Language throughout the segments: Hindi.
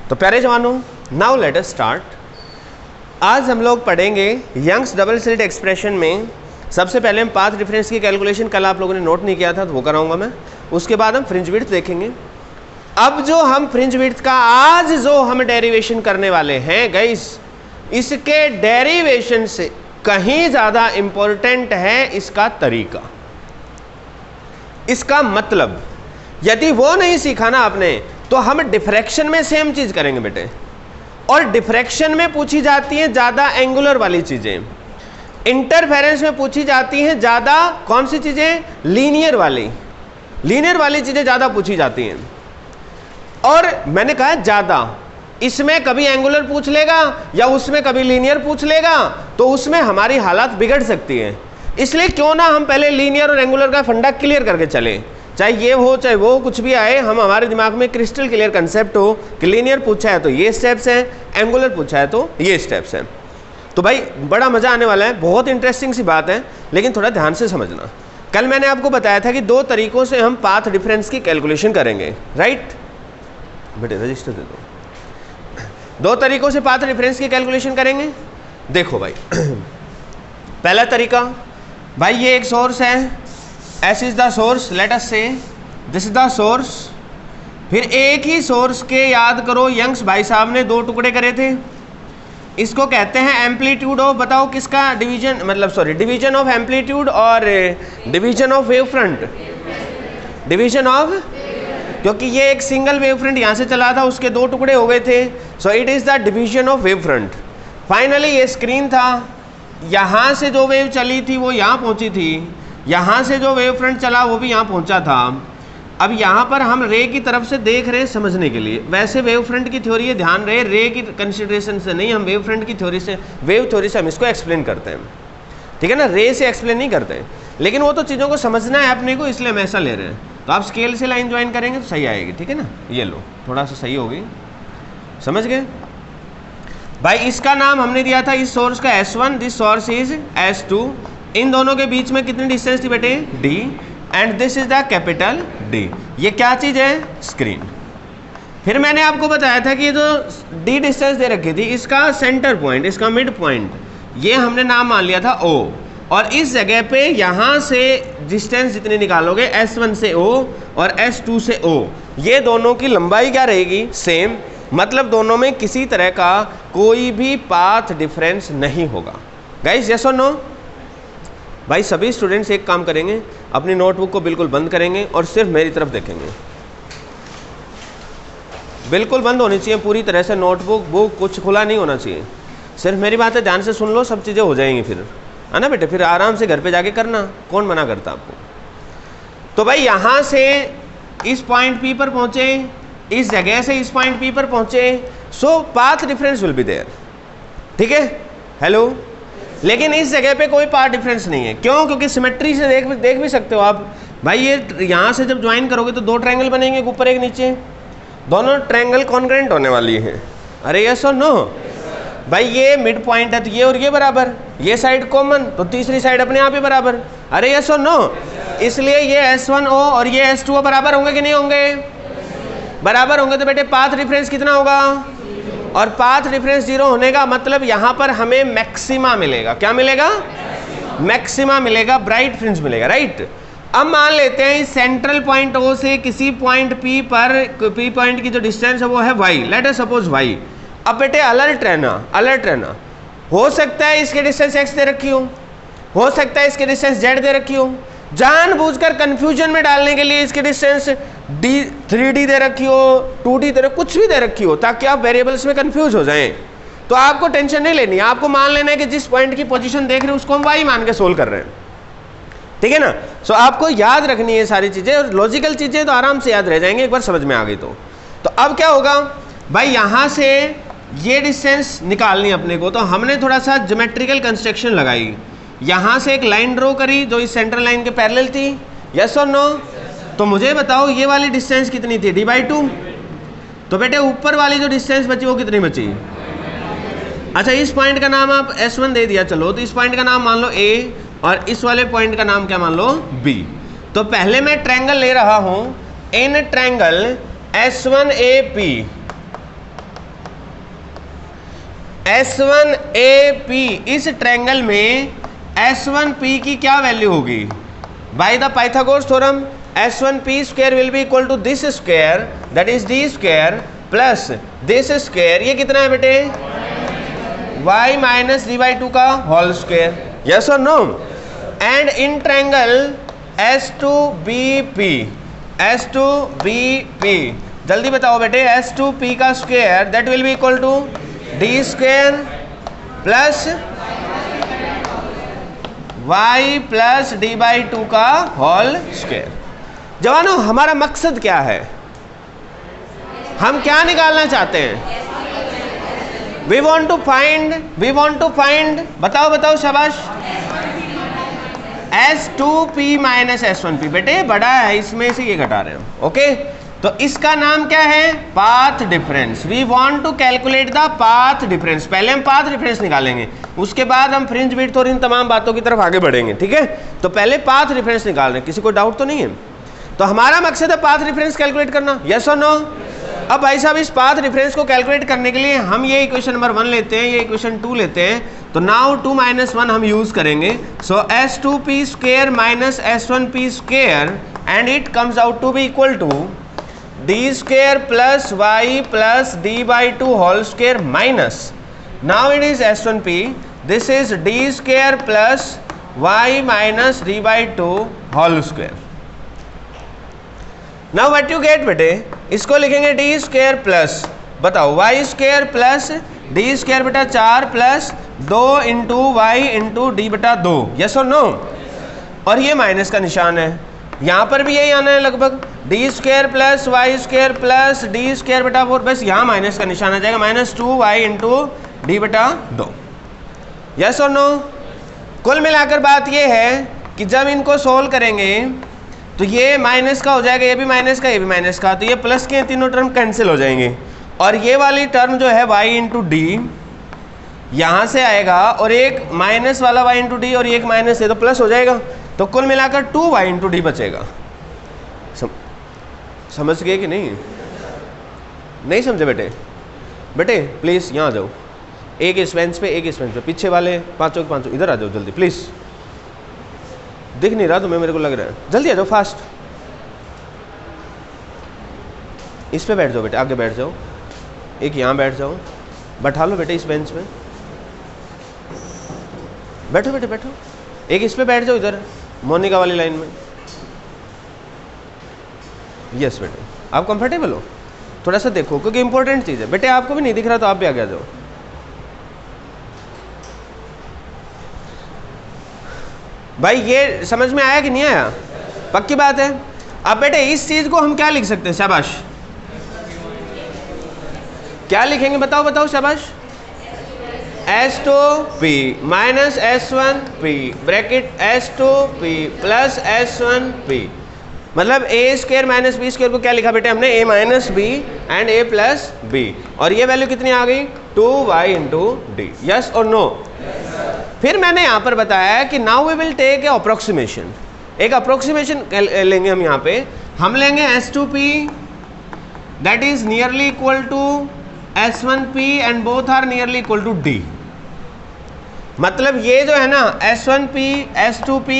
तो प्यारे जवानों, नाउ लेट अस स्टार्ट। आज हम लोग पढ़ेंगे यंग्स डबल स्लिट एक्सप्रेशन में। सबसे पहले हम पाथ डिफरेंस की कैलकुलेशन, कल आप लोगों ने नोट नहीं किया था तो वो कराऊंगा मैं। उसके बाद हम फ्रिंज विड्थ देखेंगे। अब जो हम फ्रिंज विड्थ का आज जो हम डेरिवेशन करने वाले हैं गाइस, इसके डेरिवेशन से कहीं ज़्यादा इंपॉर्टेंट है इसका तरीका, इसका मतलब। यदि वो नहीं सीखा ना आपने तो हम डिफ्रैक्शन में सेम चीज करेंगे बेटे, और डिफ्रैक्शन में पूछी जाती है ज्यादा एंगुलर वाली चीजें, इंटरफेरेंस में पूछी जाती हैं ज्यादा कौन सी चीजें, लीनियर वाली चीजें ज्यादा पूछी जाती हैं। और मैंने कहा ज्यादा, इसमें कभी एंगुलर पूछ लेगा या उसमें कभी लीनियर पूछ लेगा तो उसमें हमारी हालत बिगड़ सकती है। इसलिए क्यों ना हम पहले लीनियर और एंगुलर का फंडा क्लियर करके चले, चाहे ये हो चाहे वो कुछ भी आए, हम हमारे दिमाग में क्रिस्टल क्लियर कंसेप्ट हो कि लीनियर पूछा है तो ये स्टेप्स हैं, एंगुलर पूछा है तो ये स्टेप्स हैं। तो भाई बड़ा मजा आने वाला है, बहुत इंटरेस्टिंग सी बात है, लेकिन थोड़ा ध्यान से समझना। कल मैंने आपको बताया था कि दो तरीकों से हम पाथ डिफरेंस की कैलकुलेशन करेंगे, राइट बेटे, रजिस्टर दे दो। दो तरीकों से पाथ डिफरेंस की कैलकुलेशन करेंगे। देखो भाई, पहला तरीका, भाई ये एक सोर्स है, S is the source, let us से दिस इज द सोर्स। फिर एक ही सोर्स के, याद करो यंग्स भाई साहब ने दो टुकड़े करे थे, इसको कहते हैं एम्पलीट्यूड ऑफ, बताओ किसका डिवीजन, मतलब सॉरी डिवीजन ऑफ एम्पलीट्यूड और division of wave front, division of, क्योंकि ये एक सिंगल वेव फ्रंट यहाँ से चला था, उसके दो टुकड़े हो गए थे, so it is the division of wave front. Finally ये स्क्रीन था, यहाँ से जो वेव चली थी वो यहाँ पहुँची थी, यहाँ से जो वेव फ्रंट चला वो भी यहाँ पहुँचा था। अब यहाँ पर हम रे की तरफ से देख रहे हैं समझने के लिए। वैसे वेव फ्रंट की थ्योरी है, ध्यान रहे, रे की कंसिडरेशन से नहीं, हम वेव फ्रंट की थ्योरी से, वेव थ्योरी से हम इसको एक्सप्लेन करते हैं, ठीक है ना, रे से एक्सप्लेन नहीं करते हैं। लेकिन वो तो चीज़ों को समझना है अपने को, इसलिए हम ऐसा ले रहे हैं। तो आप स्केल से लाइन ज्वाइन करेंगे तो सही आएगी, ठीक है ना। ये लो थोड़ा सा सही होगी, समझ गए भाई। इसका नाम हमने दिया था इस सोर्स का S1, this source is S2। इन दोनों के बीच में कितनी डिस्टेंस थी बेटे, D, and this is the capital D। ये क्या चीज है, स्क्रीन। फिर मैंने आपको बताया था कि ये जो D डिस्टेंस दे रखी थी, इसका सेंटर पॉइंट, इसका मिड पॉइंट, ये हमने नाम मान लिया था O। और इस जगह पे यहाँ से डिस्टेंस जितनी निकालोगे, S1 से O और S2 से O, ये दोनों की लंबाई क्या रहेगी, सेम। मतलब दोनों में किसी तरह का कोई भी पाथ डिफरेंस नहीं होगा। गाइस यस और नो? भाई सभी स्टूडेंट्स एक काम करेंगे, अपनी नोटबुक को बिल्कुल बंद करेंगे और सिर्फ मेरी तरफ देखेंगे। बिल्कुल बंद होनी चाहिए पूरी तरह से नोटबुक, बुक कुछ खुला नहीं होना चाहिए। सिर्फ मेरी बातें ध्यान से सुन लो, सब चीज़ें हो जाएंगी फिर, है ना बेटे। फिर आराम से घर पे जाके करना, कौन मना करता आपको। तो भाई यहाँ से इस पॉइंट P पर पहुँचे, इस जगह से इस पॉइंट P पर पहुँचे, so path difference will be there, ठीक है, हेलो। लेकिन इस जगह पे कोई पाथ डिफरेंस नहीं है, क्यों? क्योंकि सिमेट्री से देख भी सकते हो आप भाई। ये यहाँ से जब ज्वाइन करोगे तो दो ट्रायंगल बनेंगे, एक ऊपर एक नीचे, दोनों ट्रायंगल कॉन्ग्रुएंट होने वाली है। अरे यस और नो? भाई ये मिड पॉइंट है तो ये और ये बराबर, ये साइड कॉमन तो तीसरी साइड अपने आप ही बराबर। अरे यस और नो? इसलिए ये S1O और ये S2O बराबर होंगे कि नहीं होंगे? बराबर होंगे। तो बेटे पाथ डिफरेंस कितना होगा, और पाथ डिफरेंस 0 होने का मतलब यहाँ पर हमें मैक्सिमा मिलेगा। क्या मिलेगा? मैक्सिमा मिलेगा, ब्राइट फ्रिंज मिलेगा, राइट। अब मान लेते हैं इस सेंट्रल पॉइंट O से किसी पॉइंट P पर, P पॉइंट की जो डिस्टेंस है वो है y, late us suppose y। अब बेटे अलर्ट रहना, हो सकता है इसके डिस्टेंस x दे रखी हो सकता है इसके डिस्टेंस z दे रखी हो, जानबूझकर कंफ्यूजन में डालने के लिए इसकी डिस्टेंस 3D दे रखी हो, 2D दे रखी, कुछ भी दे रखी हो, ताकि आप वेरिएबल्स में कंफ्यूज हो जाएं। तो आपको टेंशन नहीं लेनी, आपको मान लेना है कि जिस पॉइंट की पोजीशन देख रहे हैं उसको हम y मान के सोल्व कर रहे हैं, ठीक है ना। सो आपको याद रखनी है सारी चीजें, और लॉजिकल चीजें तो आराम से याद रह जाएंगे एक बार समझ में आ गई तो अब क्या होगा भाई, यहाँ से ये डिस्टेंस निकालनी अपने को, तो हमने थोड़ा सा ज्योमेट्रिकल कंस्ट्रक्शन लगाई। यहाँ से एक लाइन ड्रॉ करी जो इस सेंट्रल लाइन के पैरेलल थी, यस और नो? तो मुझे बताओ ये वाली डिस्टेंस कितनी थी, D/2। तो बेटे ऊपर वाली जो डिस्टेंस बची वो कितनी बची? अच्छा इस पॉइंट का नाम आप S1 दे दिया, चलो तो इस पॉइंट का नाम मान लो A और इस वाले पॉइंट का नाम क्या मान लो, B। तो पहले मैं ट्रायंगल ले रहा हूँ, इन ट्रायंगल S1AP S1AP इस ट्रायंगल में S1P की क्या वैल्यू होगी? By the Pythagoras theorem S1P square will be equal to this square that is D square plus this square, ये कितना है बेटे? y minus D by two का होल स्क्वायर, यस और no? And in triangle S2BP जल्दी बताओ बेटे, S2P का square that will be equal to D square plus y plus D by two का होल स्क्वायर। जवानों, हमारा मकसद क्या है? हम क्या निकालना चाहते हैं? वी वॉन्ट टू फाइंड बताओ शाबाश, S2P माइनस S1P। बेटे बड़ा है, इसमें से ये घटा रहे हो, ओके? तो इसका नाम क्या है? Path difference. We want to calculate the path difference. पहले हम पाथ डिफरेंस निकालेंगे, उसके बाद हम फ्रिंज विड्थ और इन तमाम बातों की तरफ आगे बढ़ेंगे, ठीक है? तो पहले पाथ डिफरेंस निकाल रहे हैं, किसी को डाउट तो नहीं है? तो हमारा मकसद है पाथ डिफरेंस कैलकुलेट करना, यस और नो? अब भाई साहब, इस पाथ डिफरेंस को कैलकुलेट करने के लिए हम ये इक्वेशन नंबर 1 लेते हैं, ये इक्वेशन 2 लेते हैं। तो नाउ 2 माइनस 1 हम यूज करेंगे। So S2P square minus S1P square and it comes out to be equal to D square plus y plus D by two whole square minus, now it is S1P, this is D square plus y minus D by two whole square. Now what you get बेटे, इसको लिखेंगे डी स्क्वायर प्लस, बताओ, y square plus D square बटा 4 plus 2 into Y into D बटा 2, यस और नो? और ये माइनस का निशान है, यहाँ पर भी यही आना है लगभग, D square plus Y square plus D square बटा 4, बस यहाँ माइनस का निशान आ जाएगा, माइनस 2y इंटू डी बटा 2, यस और नो? कुल मिलाकर बात ये है कि जब इनको सोल्व करेंगे तो ये माइनस का हो जाएगा, ये भी माइनस का, ये भी माइनस का, तो ये प्लस के तीनों टर्म कैंसिल हो जाएंगे और ये वाली टर्म जो है y इंटू डी यहाँ से आएगा और एक माइनस वाला y इंटू डी और एक माइनस है तो प्लस हो जाएगा, तो कुल मिलाकर 2y इंटू डी बचेगा। समझ गए कि नहीं? नहीं समझे बेटे? बेटे प्लीज़ यहाँ आ जाओ, एक इस बेंच पे, एक इस बेंच पे, पीछे वाले पाँचों के पाँचों इधर आ जाओ जल्दी प्लीज़। दिख नहीं रहा तुम्हें, मेरे को लग रहा है, जल्दी आ जाओ फास्ट। इस पे बैठ जाओ बेटे, आगे बैठ जाओ, एक यहाँ बैठ जाओ, बैठा लो बेटे इस बेंच पे, बैठो बेटे बैठो, एक इस पे बैठ जाओ इधर मोनिका वाली लाइन में, यस बेटे आप कंफर्टेबल हो? थोड़ा सा देखो क्योंकि इंपॉर्टेंट चीज़ है बेटे, आपको भी नहीं दिख रहा तो आप भी आगे आ जाओ। भाई ये समझ में आया कि नहीं आया? पक्की बात है। अब बेटे इस चीज को हम क्या लिख सकते हैं? शाबाश, क्या लिखेंगे बताओ शाबाश? S2P minus S1P bracket S2P plus S1P, मतलब a square minus B square को क्या लिखा बेटे हमने? a minus B and a plus B, और ये वैल्यू कितनी आ गई? 2y इंटू डी, यस और नो? फिर मैंने यहाँ पर बताया कि now we will take a approximation, एक अप्रोक्सीमेशन लेंगे हम यहाँ पे, हम लेंगे S2P that is nearly equal to S1P and both are nearly equal to D। मतलब ये जो है ना S1P S2P,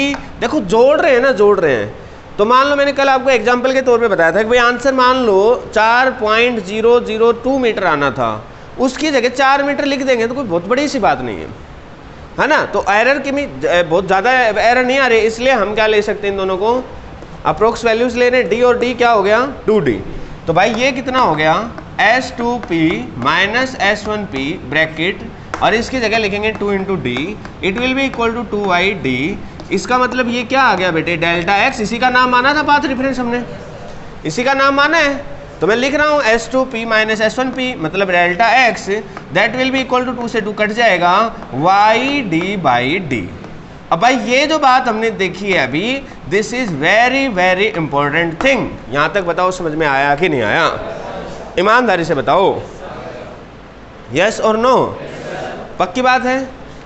देखो जोड़ रहे हैं ना, जोड़ रहे हैं। तो मान लो मैंने कल आपको एग्जांपल के तौर पे बताया था कि भाई आंसर मान लो 4.002 मीटर आना था, उसकी जगह 4 मीटर लिख देंगे तो कोई बहुत बड़ी सी बात नहीं है ना? तो एरर की भी बहुत ज़्यादा एरर नहीं आ रही, इसलिए हम क्या ले सकते हैं, इन दोनों को अप्रोक्स वैल्यूज ले रहे हैं, D और D क्या हो गया? 2D। तो भाई ये कितना हो गया? S2P माइनस S1P ब्रैकेट, और इसकी जगह लिखेंगे 2 into D, it will be equal to 2y_d। इसका मतलब ये क्या आ गया बेटे? डेल्टा x, इसी का नाम माना था पाथ डिफरेंस, हमने इसी का नाम माना है, तो मैं लिख रहा हूँ S2P माइनस S1P मतलब delta x that will be equal to 2 से 2 कट जाएगा y/d/d। अब भाई ये जो बात हमने देखी है अभी, this is very very important thing. यहाँ तक बताओ समझ में आया कि नहीं आया? ईमानदारी से बताओ, यस और नो? पक्की बात है,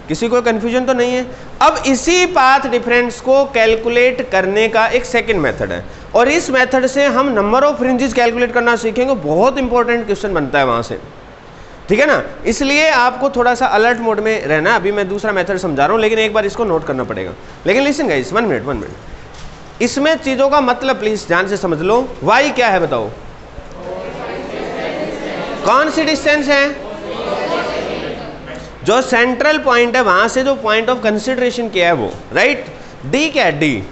किसी को कंफ्यूजन तो नहीं है? अब इसी पाथ डिफरेंस को कैलकुलेट करने का एक सेकंड मेथड है, और इस मेथड से हम नंबर ऑफ फ्रिंजेस कैलकुलेट करना सीखेंगे। बहुत इंपॉर्टेंट क्वेश्चन बनता है वहां से, ठीक है ना। इसलिए आपको थोड़ा सा अलर्ट मोड में रहना। अभी मैं दूसरा मेथड समझा रहा हूँ, लेकिन एक बार इसको नोट करना पड़ेगा। लेकिन लिसन गाइस, 1 मिनट, इसमें चीजों का मतलब प्लीज ध्यान से समझ लो। वाई क्या है बताओ, कौन सी डिस्टेंस है, जो सेंट्रल पॉइंट है वहां से जो पॉइंट ऑफ कंसिडरेशन किया है वो, राइट। डी क्या है, डी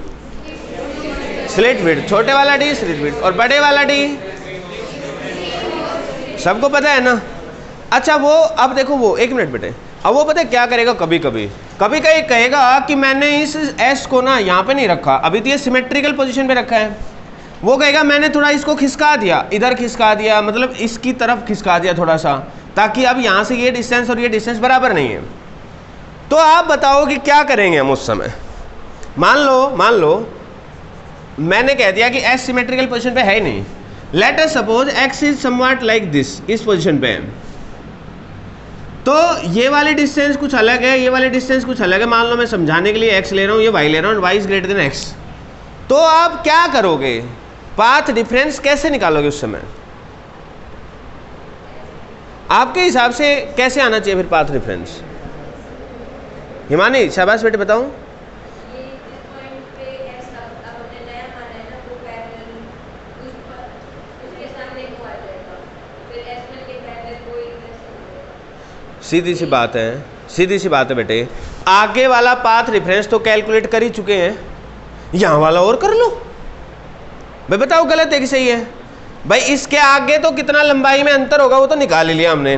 स्लिट विड्थ, छोटे वाला डी स्लिट विड्थ, और बड़े वाला डी सबको पता है ना। अच्छा वो अब देखो वो, 1 मिनट बेटे, अब वो पता है क्या करेगा, कभी कभी कहेगा कि मैंने इस एस को ना यहाँ पे नहीं रखा, अभी तो ये सिमेट्रिकल पोजीशन पे रखा है। वो कहेगा मैंने थोड़ा इसको खिसका दिया, इधर खिसका दिया, मतलब इसकी तरफ खिसका दिया थोड़ा सा, ताकि अब यहाँ से ये डिस्टेंस और ये डिस्टेंस बराबर नहीं है। तो आप बताओ कि क्या करेंगे हम उस समय। मान लो मैंने कह दिया कि एस सिमेट्रिकल पोजीशन पे है ही नहीं। Late us suppose x is somewhat like this, इस पोजीशन पे है, तो ये वाली डिस्टेंस कुछ अलग है, ये वाली डिस्टेंस कुछ अलग है। मान लो मैं समझाने के लिए एक्स ले रहा हूँ, ये वाई ले रहा हूँ, Y is greater than X. तो आप क्या करोगे, पाथ डिफरेंस कैसे निकालोगे उस समय, आपके हिसाब से कैसे आना चाहिए फिर पाथ डिफरेंस। हिमानी शाबाश बेटे बताओ। सीधी सी बात है बेटे, आगे वाला पाथ रेफरेंस तो कैलकुलेट कर ही चुके हैं, यहां वाला और कर लो। भाई बताओ गलत है कि सही है। भाई इसके आगे तो कितना लंबाई में अंतर होगा वो तो निकाल ही लिया हमने।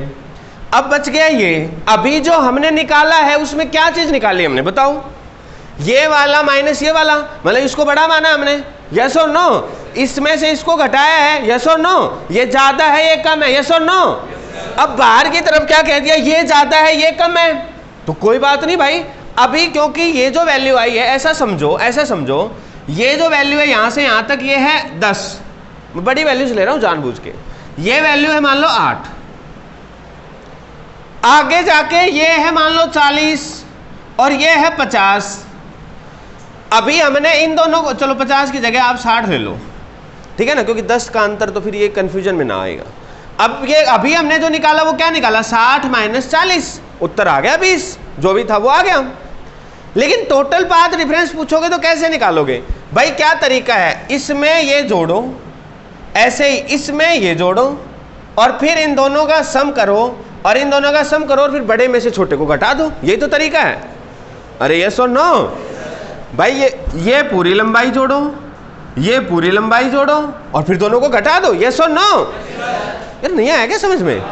अब बच गया ये, अभी जो हमने निकाला है उसमें क्या चीज निकाली हमने बताओ, ये वाला माइनस ये वाला, मतलब इसको बड़ा माना हमने, यस और नो। इसमें से इसको घटाया है, यस और नो। ये ज्यादा है ये कम है, यस और नो। अब बाहर की तरफ क्या कह दिया, ये ज्यादा है ये कम है, तो कोई बात नहीं भाई। अभी क्योंकि ये जो वैल्यू आई है, ऐसा समझो ये जो वैल्यू है यहां से यहां तक ये है 10, मैं बड़ी वैल्यूज ले रहा हूं जानबूझ के। ये वैल्यू है मान लो 8, आगे जाके ये है मान लो 40 और ये है 50। अभी हमने इन दोनों को, चलो 50 की जगह आप 60 ले लो, ठीक है ना, क्योंकि 10 का अंतर तो फिर ये कंफ्यूजन में ना आएगा। अब ये अभी हमने जो निकाला वो क्या निकाला, 60 माइनस 40, उत्तर आ गया 20, जो भी था वो आ गया। लेकिन टोटल पाथ डिफरेंस पूछोगे तो कैसे निकालोगे भाई, क्या तरीका है, इसमें ये जोड़ो, ऐसे ही इसमें ये जोड़ो, और फिर इन दोनों का सम करो, और इन दोनों का सम करो, और फिर बड़े में से छोटे को घटा दो, यही तो तरीका है। अरे यस और नो भाई, ये पूरी लंबाई जोड़ो, ये पूरी लंबाई जोड़ो, और फिर दोनों को घटा दो, यस और नो। यार नहीं आया क्या समझ में।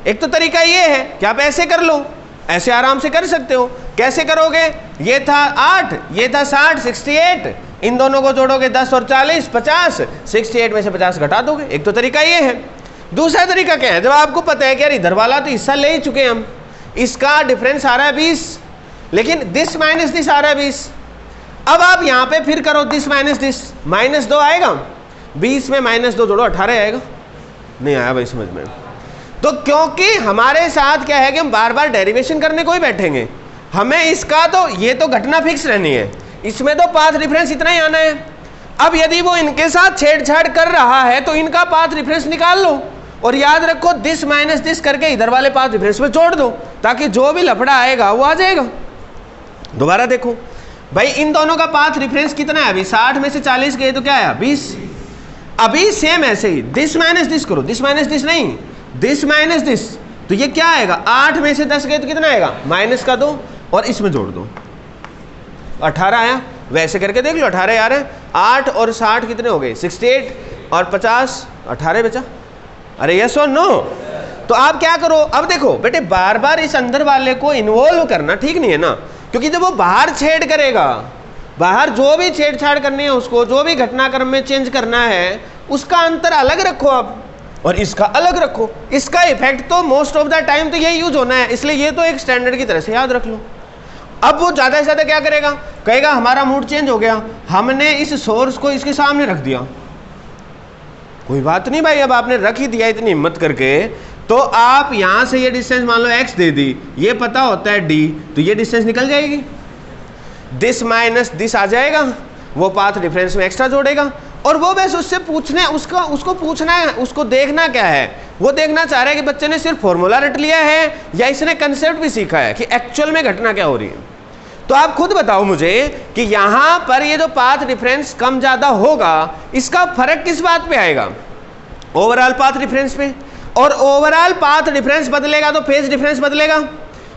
एक तो तरीका ये है कि आप ऐसे कर लो, ऐसे आराम से कर सकते हो। कैसे करोगे, ये था 8, ये था 60, 68, इन दोनों को जोड़ोगे 10 और 40 50, 68 में से 50 घटा दोगे। एक तो तरीका ये है। दूसरा तरीका क्या है, जब आपको पता है कि यार इधर वाला तो हिस्सा ले ही चुके हैं हम, इसका डिफरेंस आ रहा है 20, लेकिन दिस माइनस दिस आ रहा है 20। अब आप यहाँ पे फिर करो दिस माइनस दिस, -2 आएगा, 20 में -2 जोड़ो 18 आएगा। नहीं आया भाई समझ में। तो क्योंकि हमारे साथ क्या है कि हम बार बार डेरिवेशन करने को ही बैठेंगे, हमें इसका तो ये तो घटना फिक्स रहनी है, इसमें तो पाथ डिफरेंस इतना ही आना है। अब यदि वो इनके साथ छेड़छाड़ कर रहा है तो इनका पाथ डिफरेंस निकाल लो, और याद रखो दिस माइनस दिस करके इधर वाले पाथ डिफरेंस में जोड़ दो, ताकि जो भी लफड़ा आएगा वो आ जाएगा। दोबारा देखो भाई, इन दोनों का पाथ डिफरेंस कितना है, अभी 60 में से 40 गए तो क्या आया 20। अभी सेम ऐसे ही दिस माइनस दिस करो, दिस माइनस दिस नहीं, दिस माइनस दिस, तो ये क्या आएगा, 8 में से 10 गए तो कितना आएगा, माइनस का 2 और इसमें जोड़ दो, 18 आया। वैसे करके देख लो, 18 आ रहे हैं, 8 और 60 कितने हो गए 68, और 50 18 बचा। अरे यस और नो। तो आप क्या करो, अब देखो बेटे बार बार इस अंदर वाले को इन्वॉल्व करना ठीक नहीं है ना, क्योंकि जब वो बाहर छेड़ करेगा, बाहर जो भी छेड़छाड़ करनी है उसको, जो भी घटनाक्रम में चेंज करना है, उसका अंतर अलग रखो आप, और इसका अलग रखो। इसका इफेक्ट तो मोस्ट ऑफ द टाइम तो यही यूज होना है, इसलिए ये तो एक स्टैंडर्ड की तरह से याद रख लो। अब वो ज्यादा से ज्यादा क्या करेगा, कहेगा हमारा मूड चेंज हो गया, हमने इस सोर्स को इसके सामने रख दिया। कोई बात नहीं भाई, अब आपने रख ही दिया इतनी हिम्मत करके, तो आप यहां से ये डिस्टेंस मान लो x दे दी, ये पता होता है d, तो ये डिस्टेंस निकल जाएगी, दिस माइनस दिस आ जाएगा, वो पाथ डिफरेंस में एक्स्ट्रा जोड़ेगा, और वो बस उससे पूछना है, उसको पूछना है, उसको देखना क्या है वो देखना चाह रहा है कि बच्चे ने सिर्फ फॉर्मूला रट लिया है या इसने कंसेप्ट भी सीखा है कि एक्चुअल में घटना क्या हो रही है। तो आप खुद बताओ मुझे कि यहां पर ये जो पाथ डिफरेंस कम ज्यादा होगा, इसका फर्क किस बात पे आएगा? ओवरऑल पाथ डिफरेंस पे। और ओवरऑल पाथ डिफरेंस बदलेगा तो फेज डिफरेंस बदलेगा।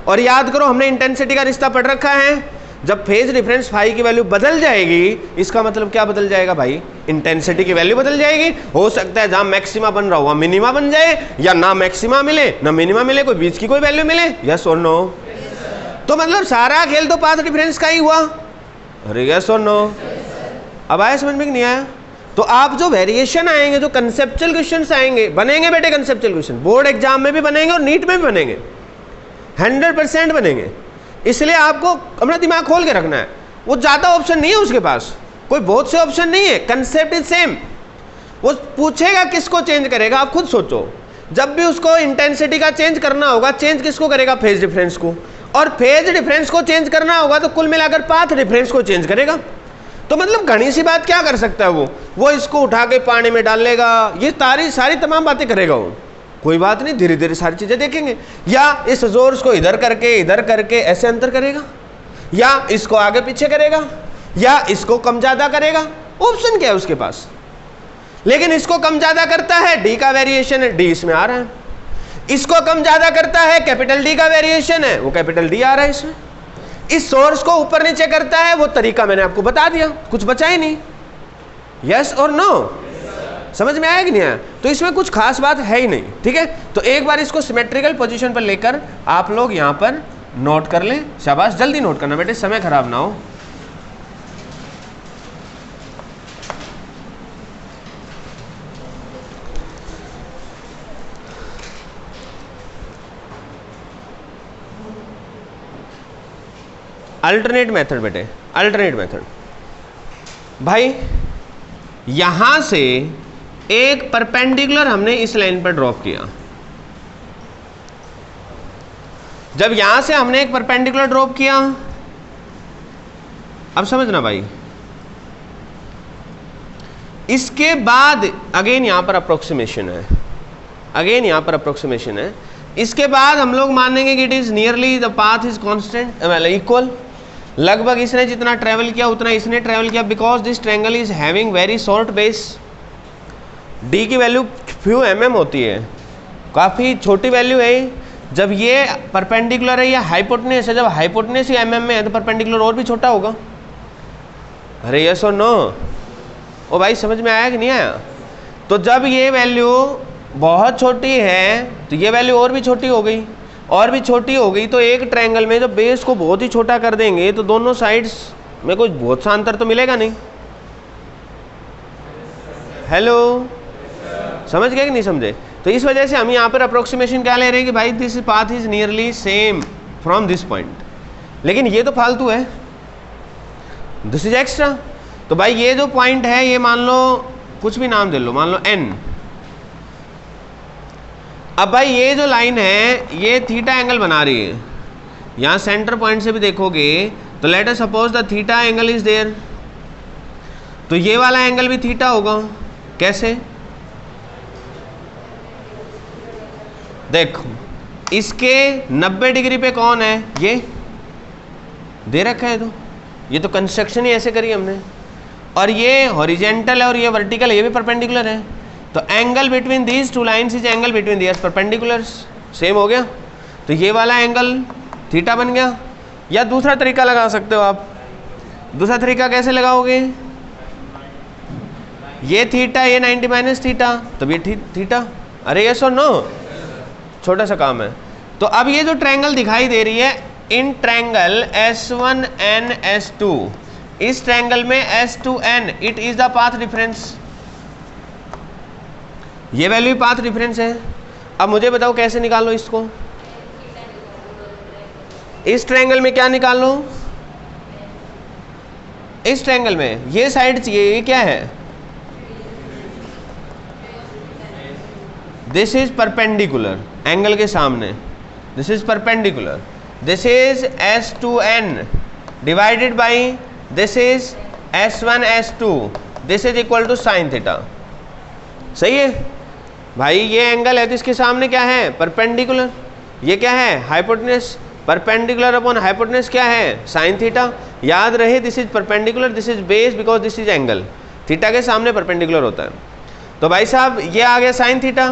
और याद करो, हमने इंटेंसिटी का रिश्ता पढ़ रखा है, जब फेज डिफरेंस फाई की वैल्यू बदल जाएगी, इसका मतलब क्या बदल जाएगा भाई? इंटेंसिटी की वैल्यू बदल जाएगी। हो सकता है जहां मैक्सिमा बन रहा हुआ मिनिमा बन जाए, या ना मैक्सिमा मिले ना मिनिमा मिले, कोई बीच की कोई वैल्यू मिले। यस और नो? तो मतलब सारा खेल तो पाथ डिफरेंस का ही हुआ। अरे यस और नो? अब आया समझ में कि नहीं आया? तो आप जो वेरिएशन आएंगे, जो कंसेप्चुअल क्वेश्चंस आएंगे, बनेंगे बेटे कंसेप्चुअल क्वेश्चन, बोर्ड एग्जाम में भी बनेंगे और नीट में भी बनेंगे, 100% बनेंगे। इसलिए आपको अपना दिमाग खोल के रखना है। वो ज्यादा ऑप्शन नहीं है उसके पास, कोई बहुत से ऑप्शन नहीं है, कंसेप्ट इज सेम। वो पूछेगा किसको चेंज करेगा, आप खुद सोचो। जब भी उसको इंटेंसिटी का चेंज करना होगा, चेंज किसको करेगा? फेज डिफरेंस को। और फेज डिफरेंस को चेंज करना होगा तो कुल मिलाकर पाथ डिफरेंस को चेंज करेगा। तो मतलब घनी सी बात क्या कर सकता है वो इसको उठा के पानी में डाल लेगा, ये सारी तमाम बातें करेगा वो। कोई बात नहीं, धीरे धीरे सारी चीजें देखेंगे। या इस जोर्स को इधर करके ऐसे अंतर करेगा, या इसको आगे पीछे करेगा, या इसको कम ज्यादा करेगा। ऑप्शन क्या है उसके पास? लेकिन इसको कम ज्यादा करता है, डी का वेरिएशन है, डी इसमें आ रहा है। इसको कम ज्यादा करता है, कैपिटल डी का वेरिएशन है, वो कैपिटल डी आ रहा है इसमें। इस सोर्स को ऊपर नीचे करता है, वो तरीका मैंने आपको बता दिया, कुछ बचा ही नहीं। यस और नो? समझ में आया कि नहीं आया? तो इसमें कुछ खास बात है ही नहीं। ठीक है, तो एक बार इसको सिमेट्रिकल पोजीशन पर लेकर आप लोग यहां पर नोट कर लें। शाबाश, जल्दी नोट करना बेटे, समय खराब ना हो। अल्टरनेट मेथड बेटे, अल्टरनेट मेथड। भाई यहां से एक परपेंडिकुलर हमने इस लाइन पर ड्रॉप किया। जब यहां से हमने एक परपेंडिकुलर ड्रॉप किया, अब समझना भाई, इसके बाद अगेन यहां पर अप्रोक्सीमेशन है, अगेन यहां पर अप्रोक्सीमेशन है। इसके बाद हम लोग मानेंगे कि it is nearly the path is constant, equal. लगभग इसने जितना ट्रेवल किया उतना इसने ट्रेवल किया, because this triangle is having very short base. D की वैल्यू फ्यू mm होती है, काफ़ी छोटी वैल्यू है। जब ये परपेंडिकुलर है या हाइपोटेन्यूस है, जब हाइपोटेन्यूस ही mm में है तो परपेंडिकुलर और भी छोटा होगा। अरे यस और नो? ओ भाई समझ में आया कि नहीं आया? तो जब ये वैल्यू बहुत छोटी है तो ये वैल्यू और भी छोटी हो गई, और भी छोटी हो गई। तो एक ट्रायंगल में जब बेस को बहुत ही छोटा कर देंगे तो दोनों साइड्स में कुछ बहुत सा अंतर तो मिलेगा नहीं। हेलो, समझ गए कि नहीं समझे? तो इस वजह से हम यहाँ पर अप्रोक्सीमेशन क्या ले रहे हैं कि भाई this path is nearly same from this point. लेकिन ये तो फालतू है, दिस इज एक्स्ट्रा। तो भाई ये जो पॉइंट है, ये मान लो कुछ भी नाम दे लो, मान लो n। अब भाई ये जो लाइन है ये थीटा एंगल बना रही है, यहाँ सेंटर पॉइंट से भी देखोगे तो let us suppose the theta angle is there, तो ये वाला एंगल भी थीटा होगा। कैसे? देखो, इसके 90 डिग्री पे कौन है? ये दे रखा है, तो ये तो कंस्ट्रक्शन ही ऐसे करी हमने। और ये हॉरिजेंटल है और ये वर्टिकल है, ये भी परपेंडिकुलर है। तो angle between these two lines is angle between these perpendiculars. Same हो गया, तो ये वाला एंगल थीटा बन गया। या दूसरा तरीका लगा सकते हो आप। दूसरा तरीका कैसे लगाओगे? ये थीटा, ये 90 माइनस थीटा, तब ये थीटा। अरे यस और नो? छोटा सा काम है। तो अब ये जो ट्रायंगल दिखाई दे रही है, इन ट्रायंगल S1N S2, इस ट्रायंगल में S2N it is the path difference. ये वैल्यू पाथ डिफरेंस है। अब मुझे बताओ कैसे निकालो इसको? इस ट्रायंगल में क्या निकालो? इस ट्रायंगल में ये साइड चाहिए, ये क्या है? दिस इज परपेंडिकुलर, एंगल के सामने this is perpendicular. This is S2N divided by this is S1 S2, this is equal to sine theta. सही है? भाई ये एंगल है तो इसके सामने क्या है, परपेंडिकुलर। ये क्या है, हाइपोटेनस। परपेंडिकुलर अपॉन हाइपोटेनस क्या है, साइन थीटा। याद रहे this is perpendicular, this is base, because this is angle. Theta के सामने परपेंडिकुलर होता है। तो भाई साहब ये आ गया साइन थीटा।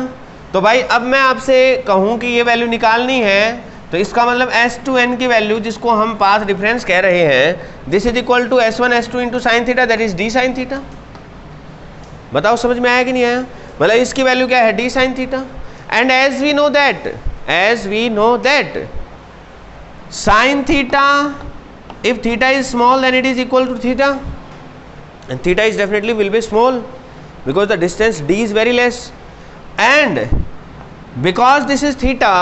तो भाई अब मैं आपसे कहूँ कि ये वैल्यू निकालनी है, तो इसका मतलब S2n की वैल्यू जिसको हम पाथ डिफरेंस कह रहे हैं, this is equal to S1 S2 into sine theta, that is d sine theta. बताओ समझ में आया कि नहीं आया? मतलब इसकी वैल्यू क्या है, d sine theta. And as we know that sine theta, if theta is small then it is equal to theta, and theta is definitely will be small because the distance d is very less, and because this is theta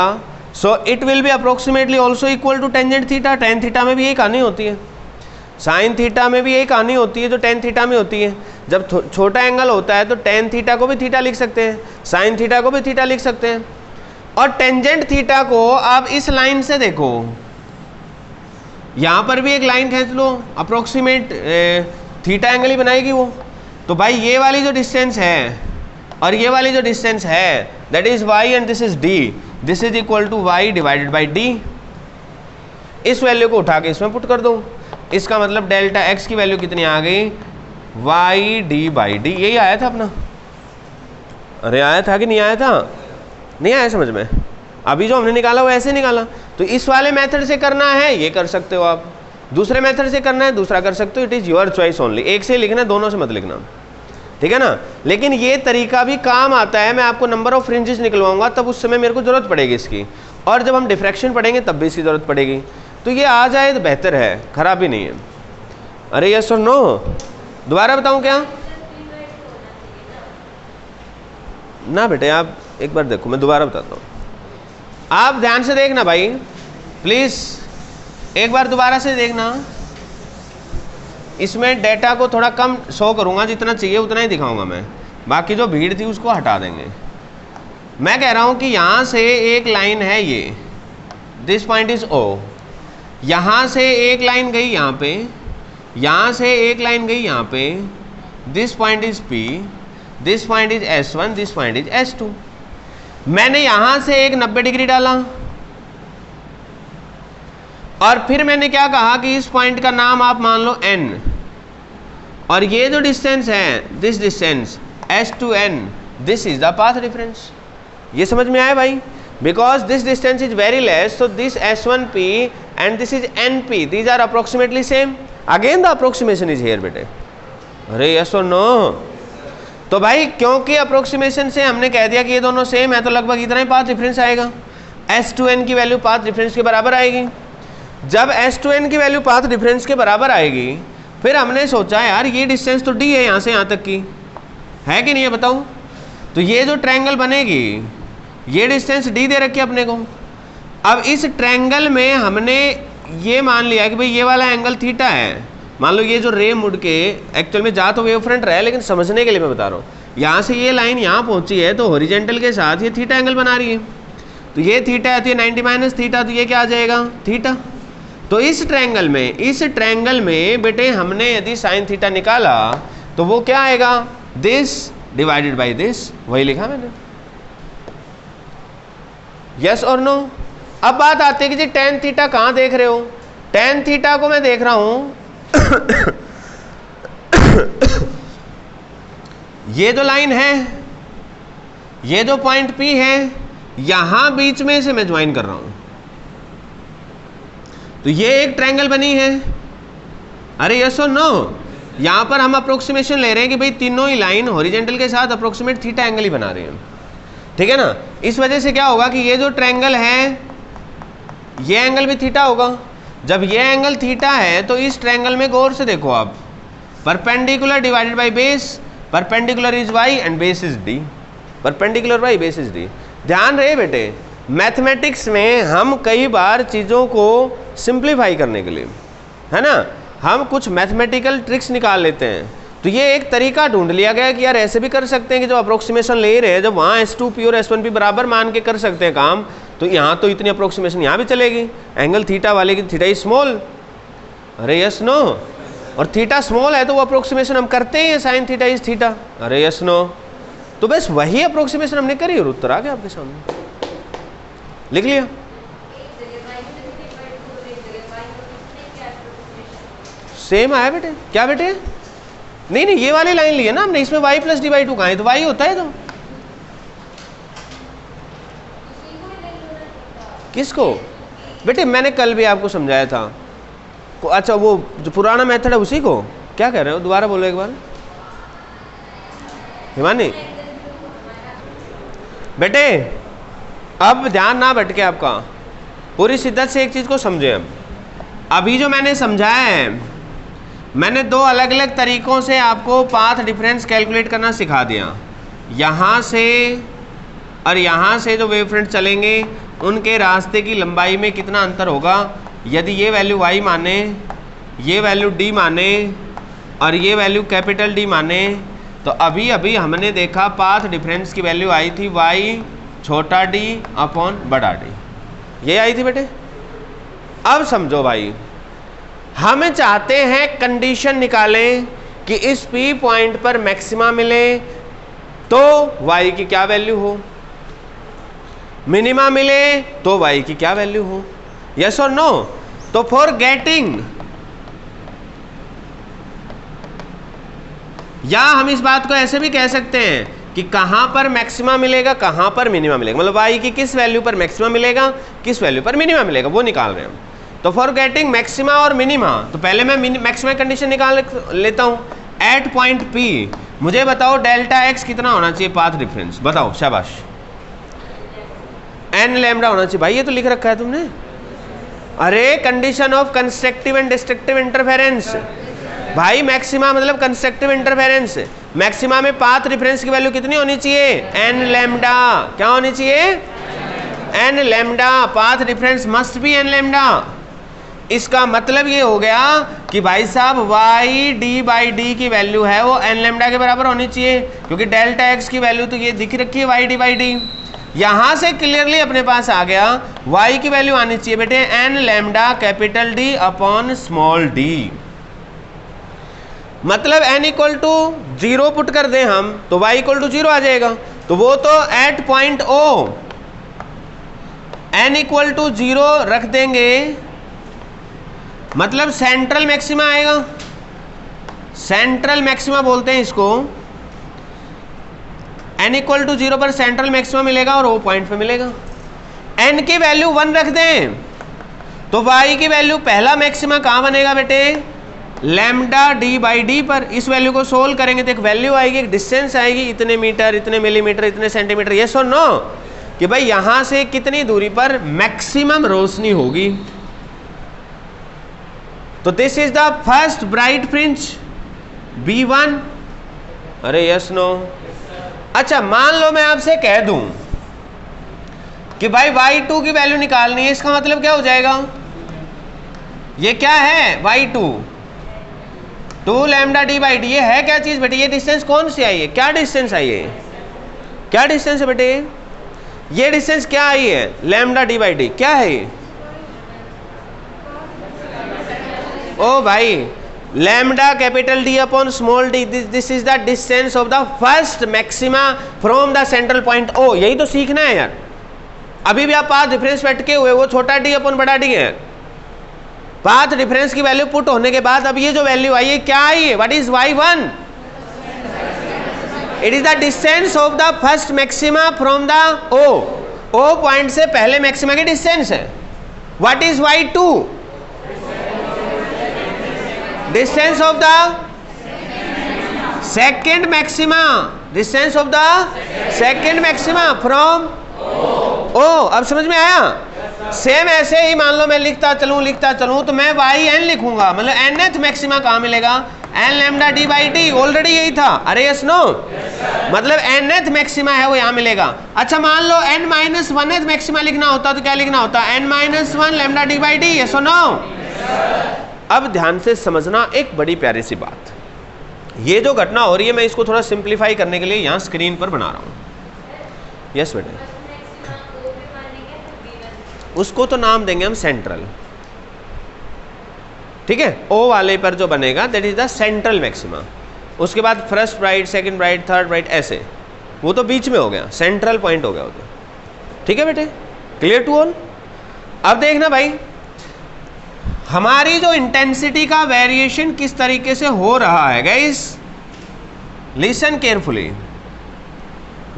so it will be approximately also equal to tangent theta। tan theta में भी यही कहानी होती है, sin theta में भी यही कहानी होती है जो tan theta में होती है। जब छोटा एंगल होता है तो tan theta को भी थीटा लिख सकते हैं, sin theta को भी थीटा लिख सकते हैं। और tangent theta को आप इस लाइन से देखो, यहाँ पर भी एक लाइन खींच लो, अप्रोक्सीमेट थीटा एंगल ही बनाएगी वो। तो भाई ये वाली जो डिस्टेंस है और ये वाली जो डिस्टेंस है that is y and this is d, this is equal to y divided by d। इस वैल्यू को उठा के इसमें पुट कर दो, इसका मतलब डेल्टा x की वैल्यू कितनी आ गई, y d बाई d। यही आया था अपना। अरे आया था कि नहीं आया था? नहीं आया समझ में? अभी जो हमने निकाला वो ऐसे निकाला। तो इस वाले मेथड से करना है ये कर सकते हो आप, दूसरे मेथड से करना है दूसरा कर सकते हो, it is your choice only. एक से लिखना, दोनों से मत लिखना, ठीक है ना। लेकिन ये तरीका भी काम आता है, मैं आपको नंबर ऑफ फ्रिंजेस निकलवाऊंगा तब उस समय मेरे को जरूरत पड़ेगी इसकी, और जब हम डिफ्रैक्शन पढ़ेंगे तब भी इसकी जरूरत पड़ेगी। तो ये आ जाए तो बेहतर है, खराब भी नहीं है। अरे यस और नो? दोबारा बताऊँ क्या? ना बेटे आप एक बार देखो, मैं दोबारा बताता हूँ, आप ध्यान से देखना भाई प्लीज, एक बार दोबारा से देखना। इसमें डेटा को थोड़ा कम शो करूंगा, जितना चाहिए उतना ही दिखाऊंगा मैं, बाकी जो भीड़ थी उसको हटा देंगे। मैं कह रहा हूं कि यहां से एक लाइन है, ये दिस पॉइंट इज O, यहां से एक लाइन गई यहाँ पे, यहां से एक लाइन गई यहाँ पे, this point is P, this point is S1, this point is S2। मैंने यहां से एक 90 डिग्री डाला और फिर मैंने क्या कहा कि इस पॉइंट का नाम आप मान लो n, और ये जो डिस्टेंस है this distance S2n, this is the path difference. ये समझ में आया भाई? Because this distance is very less, so this S1p and this is NP, these are approximately same. Again the approximation is here बेटे। अरे yes or no? तो भाई क्योंकि अप्रोक्सीमेशन से हमने कह दिया कि ये दोनों सेम है तो लगभग इतना ही पाथ डिफरेंस आएगा, S2n की वैल्यू पाथ डिफरेंस के बराबर आएगी। जब S2n की वैल्यू पाथ डिफरेंस के बराबर आएगी, फिर हमने सोचा यार ये डिस्टेंस तो d है यहाँ से यहाँ तक की, है कि नहीं है बताओ? तो ये जो ट्रायंगल बनेगी, ये डिस्टेंस d दे रखी है अपने को। अब इस ट्रायंगल में हमने ये मान लिया कि भाई ये वाला एंगल थीटा है। मान लो ये जो रे मुड़ के, एक्चुअल में जा तो वेव फ्रंट रहा है लेकिन समझने के लिए मैं बता रहा हूँ, यहाँ से ये लाइन यहाँ पहुँची है तो हॉरिजॉन्टल के साथ ये थीटा एंगल बना रही है। तो ये थीटा है तो ये 90 माइनस थीटा, तो ये क्या आ जाएगा, थीटा। तो इस ट्रायंगल में बेटे हमने यदि साइन थीटा निकाला तो वो क्या आएगा, दिस डिवाइडेड बाई दिस, वही लिखा मैंने। यस और नो? अब बात आती है कि जी टेन थीटा कहाँ देख रहे हो? टेन थीटा को मैं देख रहा हूँ ये जो लाइन है, ये जो पॉइंट P है, यहां बीच में से मैं ज्वाइन कर रहा हूं, तो ये एक ट्रायंगल बनी है। अरे यस और नो? यहां पर हम अप्रोक्सीमेशन ले रहे हैं कि भाई तीनों ही लाइन हॉरिजॉन्टल के साथ अप्रोक्सीमेट थीटा एंगल ही बना रहे हैं, ठीक है ना। इस वजह से क्या होगा कि ये जो ट्रायंगल है ये एंगल भी थीटा होगा। जब ये एंगल थीटा है तो इस ट्रायंगल में गौर से देखो आप, perpendicular divided by base, perpendicular is y and base is d, perpendicular y base is d। ध्यान रहे बेटे, मैथमेटिक्स में हम कई बार चीज़ों को सिंप्लीफाई करने के लिए, है ना, हम कुछ मैथमेटिकल ट्रिक्स निकाल लेते हैं। तो ये एक तरीका ढूंढ लिया गया कि यार ऐसे भी कर सकते हैं कि जो अप्रोक्सीमेशन ले रहे हैं, जब वहाँ S2p और S1p बराबर मान के कर सकते हैं काम, तो यहाँ तो इतनी अप्रोक्सीमेशन यहाँ भी चलेगी। एंगल थीटा वाले की थीटा इज स्मॉल, अरे यस नो, और थीटा स्मॉल है तो वो अप्रोक्सीमेशन हम करते हैं साइन थीटा इज थीटा, अरे यस नो। तो बस वही अप्रोक्सीमेशन हमने करी और उत्तर आ गया आपके सामने, लिख लिया। सेम आया बेटे, क्या बेटे? नहीं नहीं, ये वाली लाइन ली है ना हमने, इसमें y plus D by to कहाँ है? तो y होता है तो किसको? बेटे मैंने कल भी आपको समझाया था। अच्छा वो जो पुराना मेथड है उसी को क्या कह रहे हो? दोबारा बोलो एक बार हिमानी। बेटे अब ध्यान ना भटके आपका, पूरी शिद्दत से एक चीज को समझे। हम अभी जो मैंने समझाया है, मैंने दो अलग अलग तरीकों से आपको पाथ डिफरेंस कैलकुलेट करना सिखा दिया। यहाँ से और यहाँ से जो वेव फ्रंट चलेंगे उनके रास्ते की लंबाई में कितना अंतर होगा। यदि ये वैल्यू y माने, ये वैल्यू d माने और ये वैल्यू कैपिटल D माने, तो अभी अभी हमने देखा पाथ डिफरेंस की वैल्यू आई थी y छोटा d अपॉन बड़ा d, ये आई थी बेटे। अब समझो भाई, हम चाहते हैं कंडीशन निकालें कि इस P पॉइंट पर मैक्सिमा मिले तो y की क्या वैल्यू हो, मिनिमा मिले तो y की क्या वैल्यू हो, यस और नो। तो फॉर गेटिंग, या हम इस बात को ऐसे भी कह सकते हैं कि कहां पर मैक्सिमा मिलेगा, कहां पर मिनिमा मिलेगा, मतलब y की किस वैल्यू पर मैक्सिमा मिलेगा, किस वैल्यू पर मिनिमा मिलेगा, वो निकाल रहे हैं हम। तो फॉर गेटिंग मैक्सिमा और मिनिमा, तो पहले मैं मैक्सिमा कंडीशन निकाल लेता हूं। एट पॉइंट P मुझे बताओ डेल्टा x कितना होना चाहिए पाथ डिफरेंस, बताओ, शाबाश। n लैम्डा होना चाहिए। भाई ये तो लिख रखा है तुमने। अरे condition of constructive and destructive interference, भाई मैक्सिमा मतलब कंस्ट्रक्टिव इंटरफेरेंस। मैक्सिमा में पाथ डिफरेंस की वैल्यू कितनी होनी चाहिए? n lambda. क्या होनी चाहिए? n lambda. Path difference must be n lambda. इसका मतलब ये हो गया कि भाई साहब y d बाई डी की वैल्यू है वो n लैम्डा के बराबर होनी चाहिए, क्योंकि डेल्टा x की वैल्यू तो ये दिख रखी है y d बाई डी। यहां से क्लियरली अपने पास आ गया y की वैल्यू आनी चाहिए बेटे n lambda capital D upon small d। मतलब n इक्वल टू 0 पुट कर दें हम तो y इक्वल टू 0 आ जाएगा। तो वो तो at point O n equal to 0 रख देंगे, मतलब सेंट्रल मैक्सिमा आएगा। सेंट्रल मैक्सिमा बोलते हैं इसको। n इक्वल टू 0 पर सेंट्रल मैक्सिमा मिलेगा और O पॉइंट पे मिलेगा। n की वैल्यू 1 रख दें तो y की वैल्यू पहला मैक्सिमा कहां बनेगा बेटे? लैम्डा d बाई डी पर। इस वैल्यू को सोल्व करेंगे तो एक वैल्यू आएगी, एक डिस्टेंस आएगी, इतने मीटर, इतने मिलीमीटर, इतने सेंटीमीटर, यस और नो, कि भाई यहां से कितनी दूरी पर मैक्सिमम रोशनी होगी। तो this is the first bright fringe B1। अरे यस नो। अच्छा मान लो मैं आपसे कह दूं कि भाई y2 की वैल्यू निकालनी है, इसका मतलब क्या हो जाएगा? ये क्या है? y2 2 lambda d by D. ये है क्या चीज बेटे? ये डिस्टेंस कौन सी आई है? क्या डिस्टेंस आई है? क्या डिस्टेंस है बेटे? ये डिस्टेंस क्या आई है? Lambda d by D. क्या है ये? ओ भाई lambda capital D upon small d, this is the distance of the first maxima from the central point O। यही तो सीखना है यार। अभी भी आप पाथ डिफरेंस बैठके हुए, वो छोटा d अपॉन बड़ा d है। पाथ डिफरेंस की वैल्यू पुट होने के बाद अब ये जो वैल्यू आई है क्या आई है? What is y1? It is the distance of the first maxima from the O point से पहले मैक्सिमा की डिस्टेंस है। What is y2? Distance of the second maxima, distance of the second maxima from O। अब समझ में आया? सेम ऐसे ही मान लो मैं लिखता चलूं तो मैं yn लिखूंगा, मतलब nth मैक्सिमा कहां मिलेगा? n lambda d by D. Already यही था। अरे यस नो, मतलब nth मैक्सिमा है वो यहां मिलेगा। अच्छा मान लो n माइनस 1th मैक्सिमा लिखना होता तो क्या लिखना होता? n minus 1 lambda d by D. Yes और नो? अब ध्यान से समझना एक बड़ी प्यारी सी बात। ये जो घटना हो रही है मैं इसको थोड़ा सिंप्लीफाई करने के लिए यहां स्क्रीन पर बना रहा हूं। यस बेटे, उसको तो नाम देंगे हम सेंट्रल, ठीक है। O वाले पर जो बनेगा that is the central maxima. उसके बाद first bright, second bright, third bright, ऐसे वो तो बीच में हो गया, सेंट्रल पॉइंट हो गया वो तो। ठीक है बेटे, क्लियर टू ऑल। अब देखना भाई हमारी जो इंटेंसिटी का वेरिएशन किस तरीके से हो रहा है guys, listen carefully,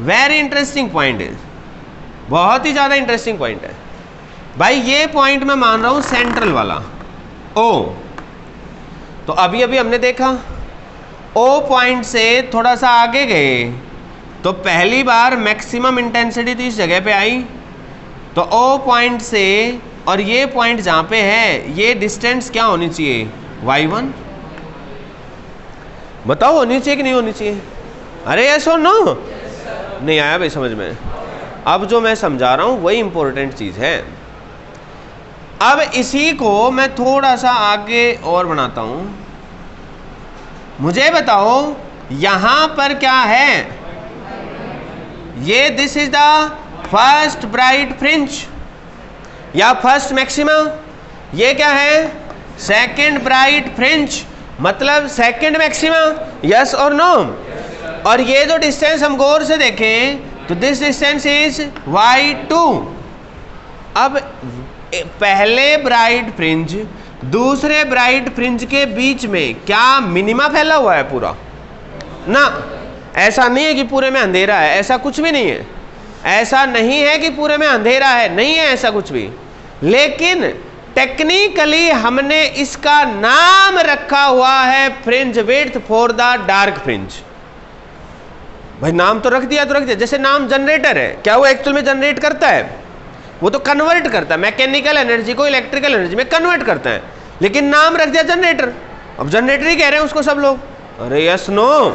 very interesting point है, बहुत ही ज्यादा इंटरेस्टिंग पॉइंट है भाई। ये पॉइंट मैं मान रहा हूं सेंट्रल वाला ओ, तो अभी अभी हमने देखा ओ पॉइंट से थोड़ा सा आगे गए तो पहली बार मैक्सिमम इंटेंसिटी तो इस जगह पे आई, तो ओ पॉइंट से और ये पॉइंट जहां पे है ये डिस्टेंस क्या होनी चाहिए, y1। बताओ होनी चाहिए कि नहीं होनी चाहिए? अरे यस और नो? नहीं आया भाई समझ में? अब जो मैं समझा रहा हूं वही इंपॉर्टेंट चीज है। अब इसी को मैं थोड़ा सा आगे और बनाता हूं। मुझे बताओ यहां पर क्या है, ये this is the first bright fringe या फर्स्ट मैक्सिमा, ये क्या है सेकंड ब्राइट फ्रिंज, मतलब सेकंड मैक्सिमा, यस और नो? और ये जो डिस्टेंस हम गौर से देखें तो दिस डिस्टेंस इज y2। अब पहले ब्राइट फ्रिंज दूसरे ब्राइट फ्रिंज के बीच में क्या मिनिमा फैला हुआ है पूरा ना? ऐसा नहीं है कि पूरे में अंधेरा है, ऐसा कुछ भी नहीं है। ऐसा नहीं है कि पूरे में अंधेरा है, नहीं है ऐसा कुछ भी। लेकिन टेक्निकली हमने इसका नाम रखा हुआ है fringe width for the dark fringe. भाई नाम तो रख दिया तो रख दिया, जैसे नाम जनरेटर है, क्या वो एक्चुअल में जनरेट करता है? वो तो कन्वर्ट करता है, मैकेनिकल एनर्जी को इलेक्ट्रिकल एनर्जी में कन्वर्ट करता है, लेकिन नाम रख दिया जनरेटर। अब जनरेटर ही कह रहे हैं उसको सब लोग। अरे यस नो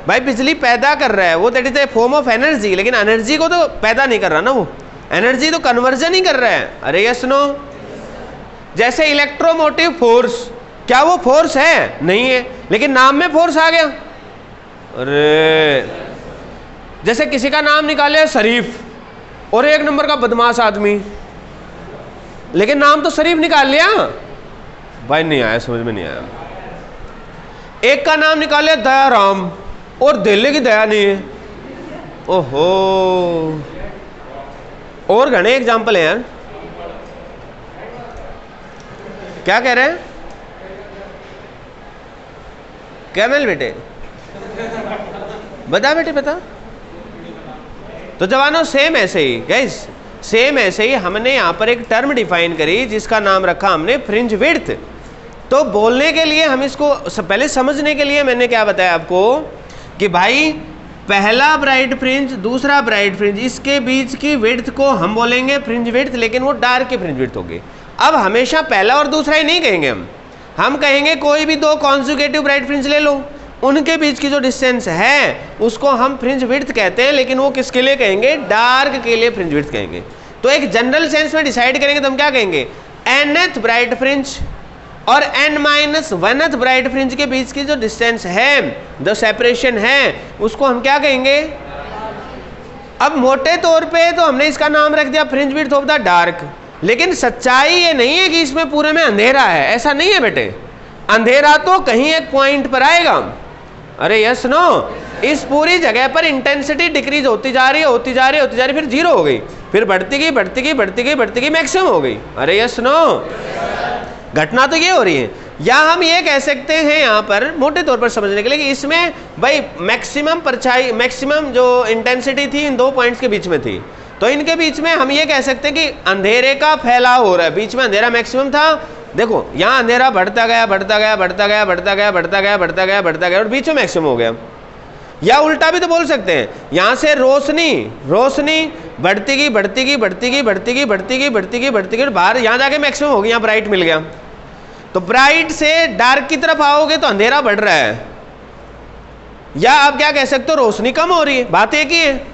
भाई, बिजली पैदा कर रहा है वो, that is a form of energy, लेकिन एनर्जी को तो पैदा नहीं कर रहा ना, वो एनर्जी तो कन्वर्जन ही कर रहा है। अरे यस नो? जैसे इलेक्ट्रोमोटिव फोर्स, क्या वो फोर्स है? नहीं है, लेकिन नाम में फोर्स आ गया। अरे जैसे किसी का नाम निकाले शरीफ और एक नंबर का बदमाश आदमी, लेकिन नाम तो शरीफ निकाल लिया। भाई नहीं आया, समझ में नहीं आया। एक का नाम निकाले दयाराम और दिल्ली की दया नहीं है। ओहो, और घने एग्जाम्पल है यार। क्या कह रहे हैं कैमल बेटे? बता बेटे बता। तो जवानों सेम ऐसे ही गाइस, सेम ऐसे ही हमने यहां पर एक टर्म डिफाइन करी जिसका नाम रखा हमने फ्रिंज विड्थ। तो बोलने के लिए हम इसको पहले समझने के लिए मैंने क्या बताया आपको कि भाई पहला ब्राइट फ्रिंज दूसरा ब्राइट फ्रिंज, इसके बीच की विड्थ को हम बोलेंगे फ्रिंज विड्थ, लेकिन वो डार्क की फ्रिंज विड्थ होगी। अब हमेशा पहला और दूसरा ही नहीं कहेंगे हम कहेंगे कोई भी दो कॉन्जुगेटिव ब्राइट फ्रिंज ले लो, उनके बीच की जो डिस्टेंस है उसको हम फ्रिंज विड्थ कहते हैं, लेकिन वो किसके लिए कहेंगे? डार्क के लिए फ्रिंज विड्थ कहेंगे। तो एक जनरल सेंस में डिसाइड करेंगे तो हम क्या कहेंगे? nth ब्राइट फ्रिंज और n-1th ब्राइट फ्रिंज के बीच की जो डिस्टेंस है, जो सेपरेशन है, उसको हम क्या कहेंगे? अब मोटे तौर पे तो हमने इसका नाम रख दिया fringe width of the dark, लेकिन सच्चाई ये नहीं है कि इसमें पूरे में अंधेरा है, ऐसा नहीं है बेटे। अंधेरा तो कहीं एक पॉइंट पर आएगा। अरे यस नो? इस पूरी जगह पर इंटेंसिटी डिक्रीज होती जा रही है, होती जा रही है, होती जा रही है, फिर जीरो हो गई, फिर बढ़ती गई बढ़ती गई बढ़ती गई बढ़ती गई, मैक्सिमम हो गई। अरे यस नो? घटना तो ये हो रही है। या हम ये कह सकते हैं यहाँ पर मोटे तौर पर समझने के लिए कि इसमें भाई मैक्सिमम परछाई, मैक्सिमम जो इंटेंसिटी थी इन दो पॉइंट्स के बीच में थी, तो इनके बीच में हम ये कह सकते हैं कि अंधेरे का फैलाव हो रहा है। बीच में अंधेरा मैक्सिमम था, देखो यहाँ अंधेरा बढ़ता गया बढ़ता गया बढ़ता गया बढ़ता गया बढ़ता गया बढ़ता गया बढ़ता गया और बीच में मैक्सिमम हो गया। या उल्टा भी तो बोल सकते हैं, यहाँ से रोशनी रोशनी बढ़ती गई बढ़ती गई बढ़ती गई बढ़ती गई बढ़ती गई बढ़ती गई बढ़ती गई, बाहर यहाँ जाके मैक्सिमम हो गई, यहाँ ब्राइट मिल गया। तो ब्राइट से डार्क की तरफ आओगे तो अंधेरा बढ़ रहा है, या आप क्या कह सकते हो? रोशनी कम हो रही है, बात एक ही है।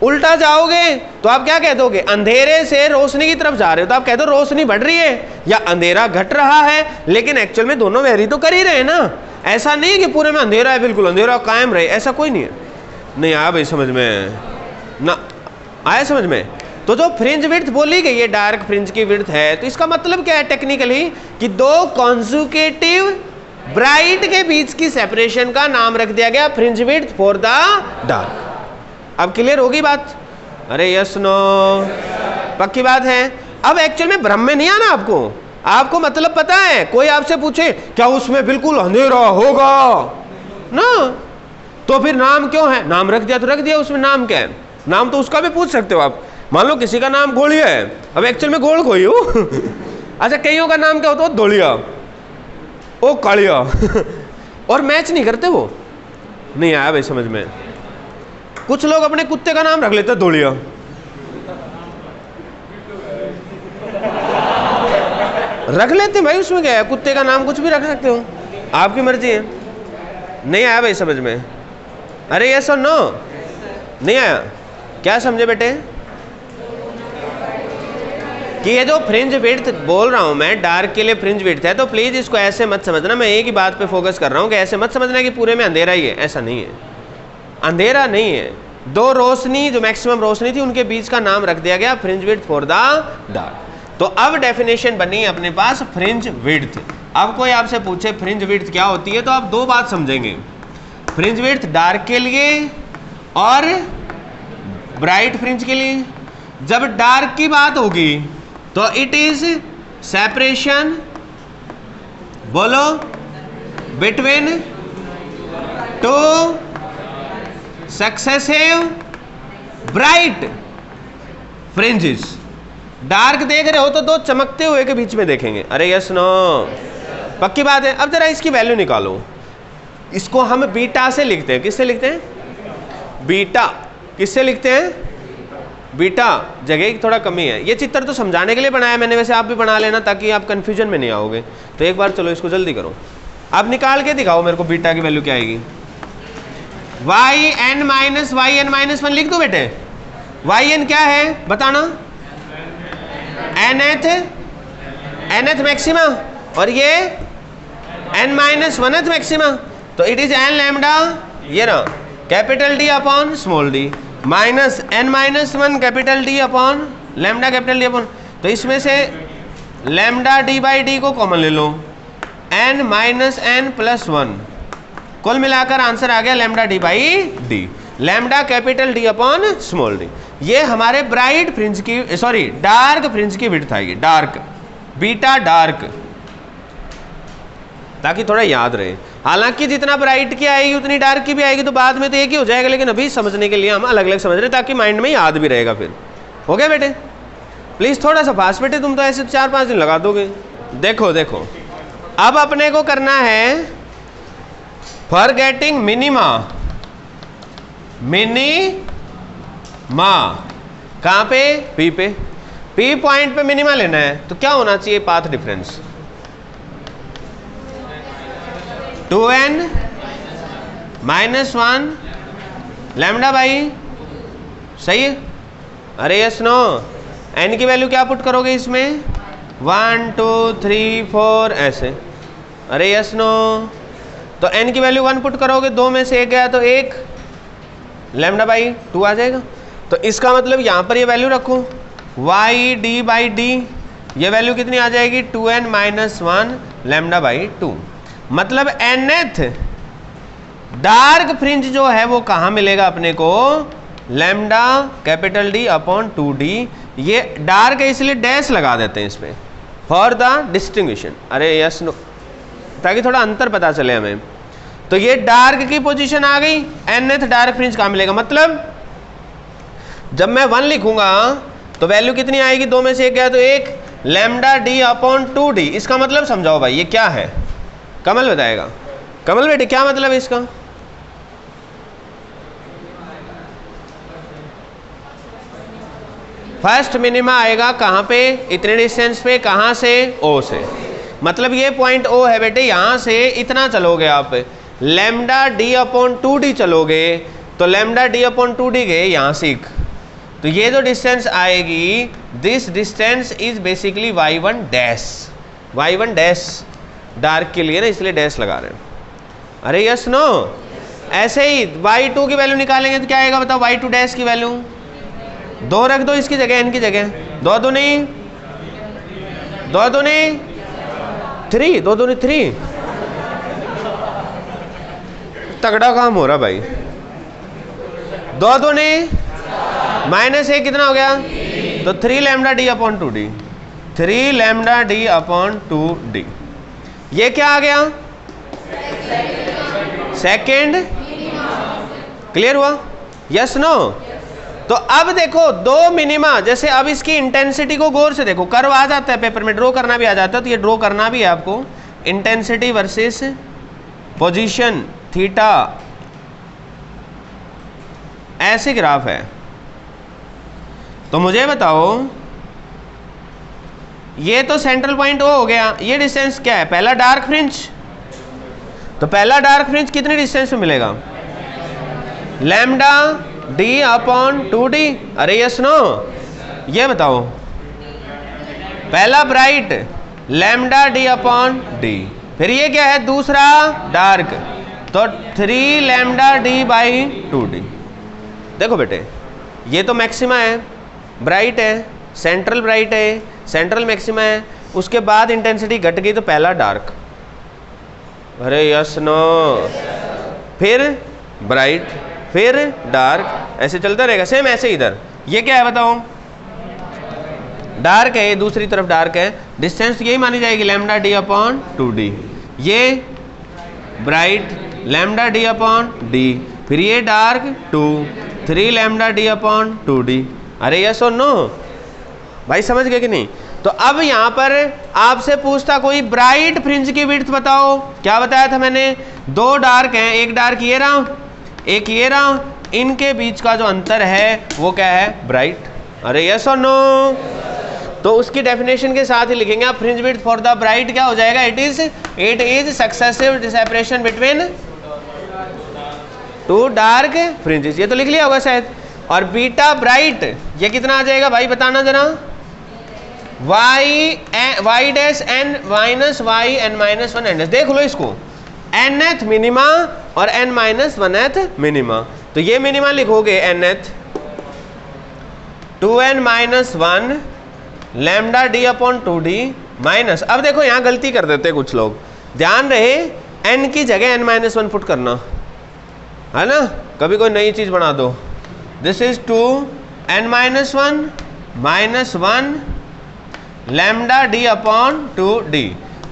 उल्टा जाओगे तो आप क्या कह दोगे? अंधेरे से रोशनी की तरफ जा रहे हो तो आप कहते हो रोशनी बढ़ रही है या अंधेरा घट रहा है, लेकिन एक्चुअल में दोनों वेरी तो कर ही रहे हैं ना। ऐसा नहीं है कि पूरे में अंधेरा है, बिल्कुल अंधेरा कायम रहे, ऐसा कोई नहीं है। नहीं आया भाई समझ में? ना आया समझ में? तो जो फ्रिंज विड्थ बोली गई है डार्क फ्रिंज की विड्थ है, तो इसका मतलब क्या है टेक्निकली कि दो कॉन्जुगेटिव ब्राइट के बीच की सेपरेशन का नाम रख दिया गया fringe width for the dark. अब क्लियर होगी बात? अरे यस नो, पक्की बात है। अब एक्चुअल में भ्रम में नहीं आना आपको, आपको मतलब पता है। कोई आपसे पूछे क्या उसमें बिल्कुल अंधेरा होगा ना, तो फिर नाम क्यों है? नाम रख दिया तो रख दिया, उसमें नाम क्या है? नाम तो उसका भी पूछ सकते हो आप। मान लो किसी का नाम गोलिया है, अब एक्चुअल में गोल कोई हो अच्छा, कईयों का नाम क्या होता है? दोलिया, ओ कालिया और मैच नहीं करते, वो नहीं आया भाई समझ में। कुछ लोग अपने कुत्ते का नाम रख लेते हैं दोलिया, रख लेते हैं भाई, उसमें क्या है? कुत्ते का नाम कुछ भी रख सकते हो, आपकी मर्जी है। नहीं आया भाई समझ में? अरे यस और नो? नहीं आया? क्या समझे बेटे? कि ये जो फ्रिंज विड्थ बोल रहा हूं मैं, डार्क के लिए फ्रिंज विड्थ है, तो प्लीज इसको ऐसे मत समझना। मैं एक ही बात पे फोकस कर रहा हूं कि ऐसे मत समझना कि पूरे में अंधेरा ही है, ऐसा नहीं है। अंधेरा नहीं है, दो रोशनी जो मैक्सिमम रोशनी थी उनके बीच का नाम रख दिया गया fringe width for the dark. तो अब डेफिनेशन बनी अपने पास फ्रिंज विड्थ। अब कोई आपसे पूछे फ्रिंज विड्थ क्या होती है, तो आप दो बात समझेंगे, फ्रिंज विड्थ डार्क के लिए और ब्राइट फ्रिंज के लिए। जब डार्क की बात होगी तो इट इज सेपरेशन, बोलो, between two successive bright fringes. Dark देख रहे हो तो दो चमकते हुए के बीच में देखेंगे। अरे यस नो, पक्की बात है। अब जरा इसकी वैल्यू निकालो। इसको हम बीटा से लिखते हैं। किससे लिखते हैं? बीटा। किससे लिखते हैं? बीटा। जगह की थोड़ा कमी है। ये चित्र तो समझाने के लिए बनाया मैंने, वैसे आप भी बना लेना ताकि आप कंफ्यूजन में नहीं आओगे। तो एक बार चलो इसको जल्दी करो, आप निकाल के दिखाओ मेरे को बीटा की वैल्यू क्या आएगी। yn-1 लिख दो बेटे। yn क्या है बताना? nth मैक्सिमा, और ये n-1th मैक्सिमा। तो इट इज n लैम्डा, ये ना capital D upon small d, minus n-1 capital D upon lambda capital D upon, तो इसमें से लैम्डा d बाई डी को कॉमन ले लो, n-n+1, कुल मिलाकर आंसर आ गया lambda d by D, lambda capital D upon small d। ये हमारे ब्राइट फ्रिंज की, सॉरी डार्क फ्रिंज की विड्थ आएगी, डार्क, बीटा डार्क, ताकि थोड़ा याद रहे। हालांकि जितना ब्राइट की आएगी उतनी डार्क की भी आएगी, तो बाद में तो एक ही हो जाएगा, लेकिन अभी समझने के लिए हम अलग अलग समझ रहे हैं ताकि माइंड में याद भी रहेगा। फिर हो गया बेटे? प्लीज थोड़ा सा फास्ट बेटे, तुम तो ऐसे 4-5 दिन लगा दोगे। देखो देखो, अब अपने को करना है फॉरगेटिंग मिनिमा। मिनिमा कहाँ पे? पी पे। पी पॉइंट पे मिनिमा लेना है, तो क्या होना चाहिए? Path difference 2n-1 lambda by, सही है? अरे यस नो? n की वैल्यू क्या पुट करोगे इसमें? 1 2 3 4 ऐसे। अरे यस नो? तो n की वैल्यू 1 पुट करोगे, 2 में से 1 गया तो 1, लैम्डा बाई 2 आ जाएगा। तो इसका मतलब यहाँ पर ये वैल्यू रखो, y d बाई डी, ये वैल्यू कितनी आ जाएगी? 2n-1 lambda by 2। मतलब nth डार्क फ्रिंज जो है वो कहाँ मिलेगा अपने को? Lambda capital D upon 2d। ये डार्क है इसलिए डैश लगा देते हैं इस पे फॉर द डिस्टिंग्विशन। अरे यस नो, ताकि थोड़ा अंतर पता चले हमें। तो ये डार्क की पोजीशन आ गई, nth डार्क फ्रिंज कहाँ मिलेगा? मतलब जब मैं 1 लिखूंगा तो वैल्यू कितनी आएगी? 2 में से 1 गया तो 1, लैम्डा d अपॉन 2d। इसका मतलब समझाओ भाई, ये क्या है? कमल बताएगा। कमल बेटे क्या मतलब है इसका? फर्स्ट मिनिमा आएगा कहाँ पे? इतने डिस्टेंस पे। कहाँ से? O से। मतलब ये पॉइंट O है बेटे, यहाँ से इतना चलोगे आप, लैम्डा d अपॉन 2d चलोगे, तो लैम्डा d अपॉन 2d गए यहाँ से। तो ये जो डिस्टेंस आएगी, this distance is basically y1 dash, y1 dash dark के लिए ना, इसलिए डैश लगा रहे हैं। अरे यस नो? ऐसे ही y2 की वैल्यू निकालेंगे तो क्या आएगा बताओ? y2 डैश की वैल्यू 2 रख दो इसकी जगह, n की जगह, 2 दूनी 3, 2 दूनी 3। तगड़ा काम हो रहा भाई। 2 दूनी -1 कितना हो गया? तो 3 lambda D upon 2d, 3 lambda D upon 2d। ये क्या आ गया? सेकेंड। क्लियर हुआ? Yes no? तो अब देखो दो मिनिमा, जैसे अब इसकी इंटेंसिटी को गौर से देखो, कर्व आ जाता है पेपर में, ड्रॉ करना भी आ जाता है, तो ये ड्रॉ करना भी है आपको। इंटेंसिटी वर्सेस पोजीशन थीटा, ऐसे ग्राफ है। तो मुझे बताओ, ये तो सेंट्रल पॉइंट ओ हो गया, ये डिस्टेंस क्या है? पहला डार्क फ्रिंज। तो पहला डार्क फ्रिंज कितनी डिस्टेंस में मिलेगा? Lambda D upon 2d। अरे यस नो? ये बताओ, पहला bright lambda D upon D, फिर ये क्या है? दूसरा डार्क, तो 3 लैम्डा डी बाई 2d। देखो बेटे, ये तो मैक्सिमा है, ब्राइट है, सेंट्रल ब्राइट है, सेंट्रल मैक्सिमा है, उसके बाद इंटेंसिटी घट गई तो पहला डार्क। अरे यस नो? फिर ब्राइट, फिर डार्क, ऐसे चलता रहेगा। सेम ऐसे इधर, ये क्या है बताओ? डार्क है, ये दूसरी तरफ डार्क है, डिस्टेंस यही मानी जाएगी लैम्डा डी अपॉन 2d। ये bright lambda D upon D, फिर ये dark 2, 3 lambda D upon 2d। अरे यस और नो? भाई समझ गए कि नहीं? तो अब यहां पर आपसे पूछता कोई ब्राइट फ्रिंज की विड्थ बताओ। क्या बताया था मैंने? 2 डार्क हैं, एक डार्क ये रहा, एक ये रहा, इनके बीच का जो अंतर है वो क्या है? ब्राइट। अरे यस और नो? तो उसकी डेफिनेशन के साथ ही लिखेंगे आप, fringe width for the bright क्या हो जाएगा? It is successive separation between 2 dark fringes. ये तो लिख लिया होगा शायद। और बीटा ब्राइट ये कितना आ जाएगा भाई बताना जरा? y dash n minus y n minus 1 n। देख लो इसको, nth मिनिमा और n माइनस 1th मिनिमा। तो ये मिनिमा लिखोगे nth 2n minus 1 lambda D upon 2d minus, अब देखो यहाँ गलती कर देते कुछ लोग, ध्यान रहे n की जगह n माइनस 1 पुट करना है ना, कभी कोई नई चीज बना दो। This is 2n minus 1 minus 1 lambda D upon 2d।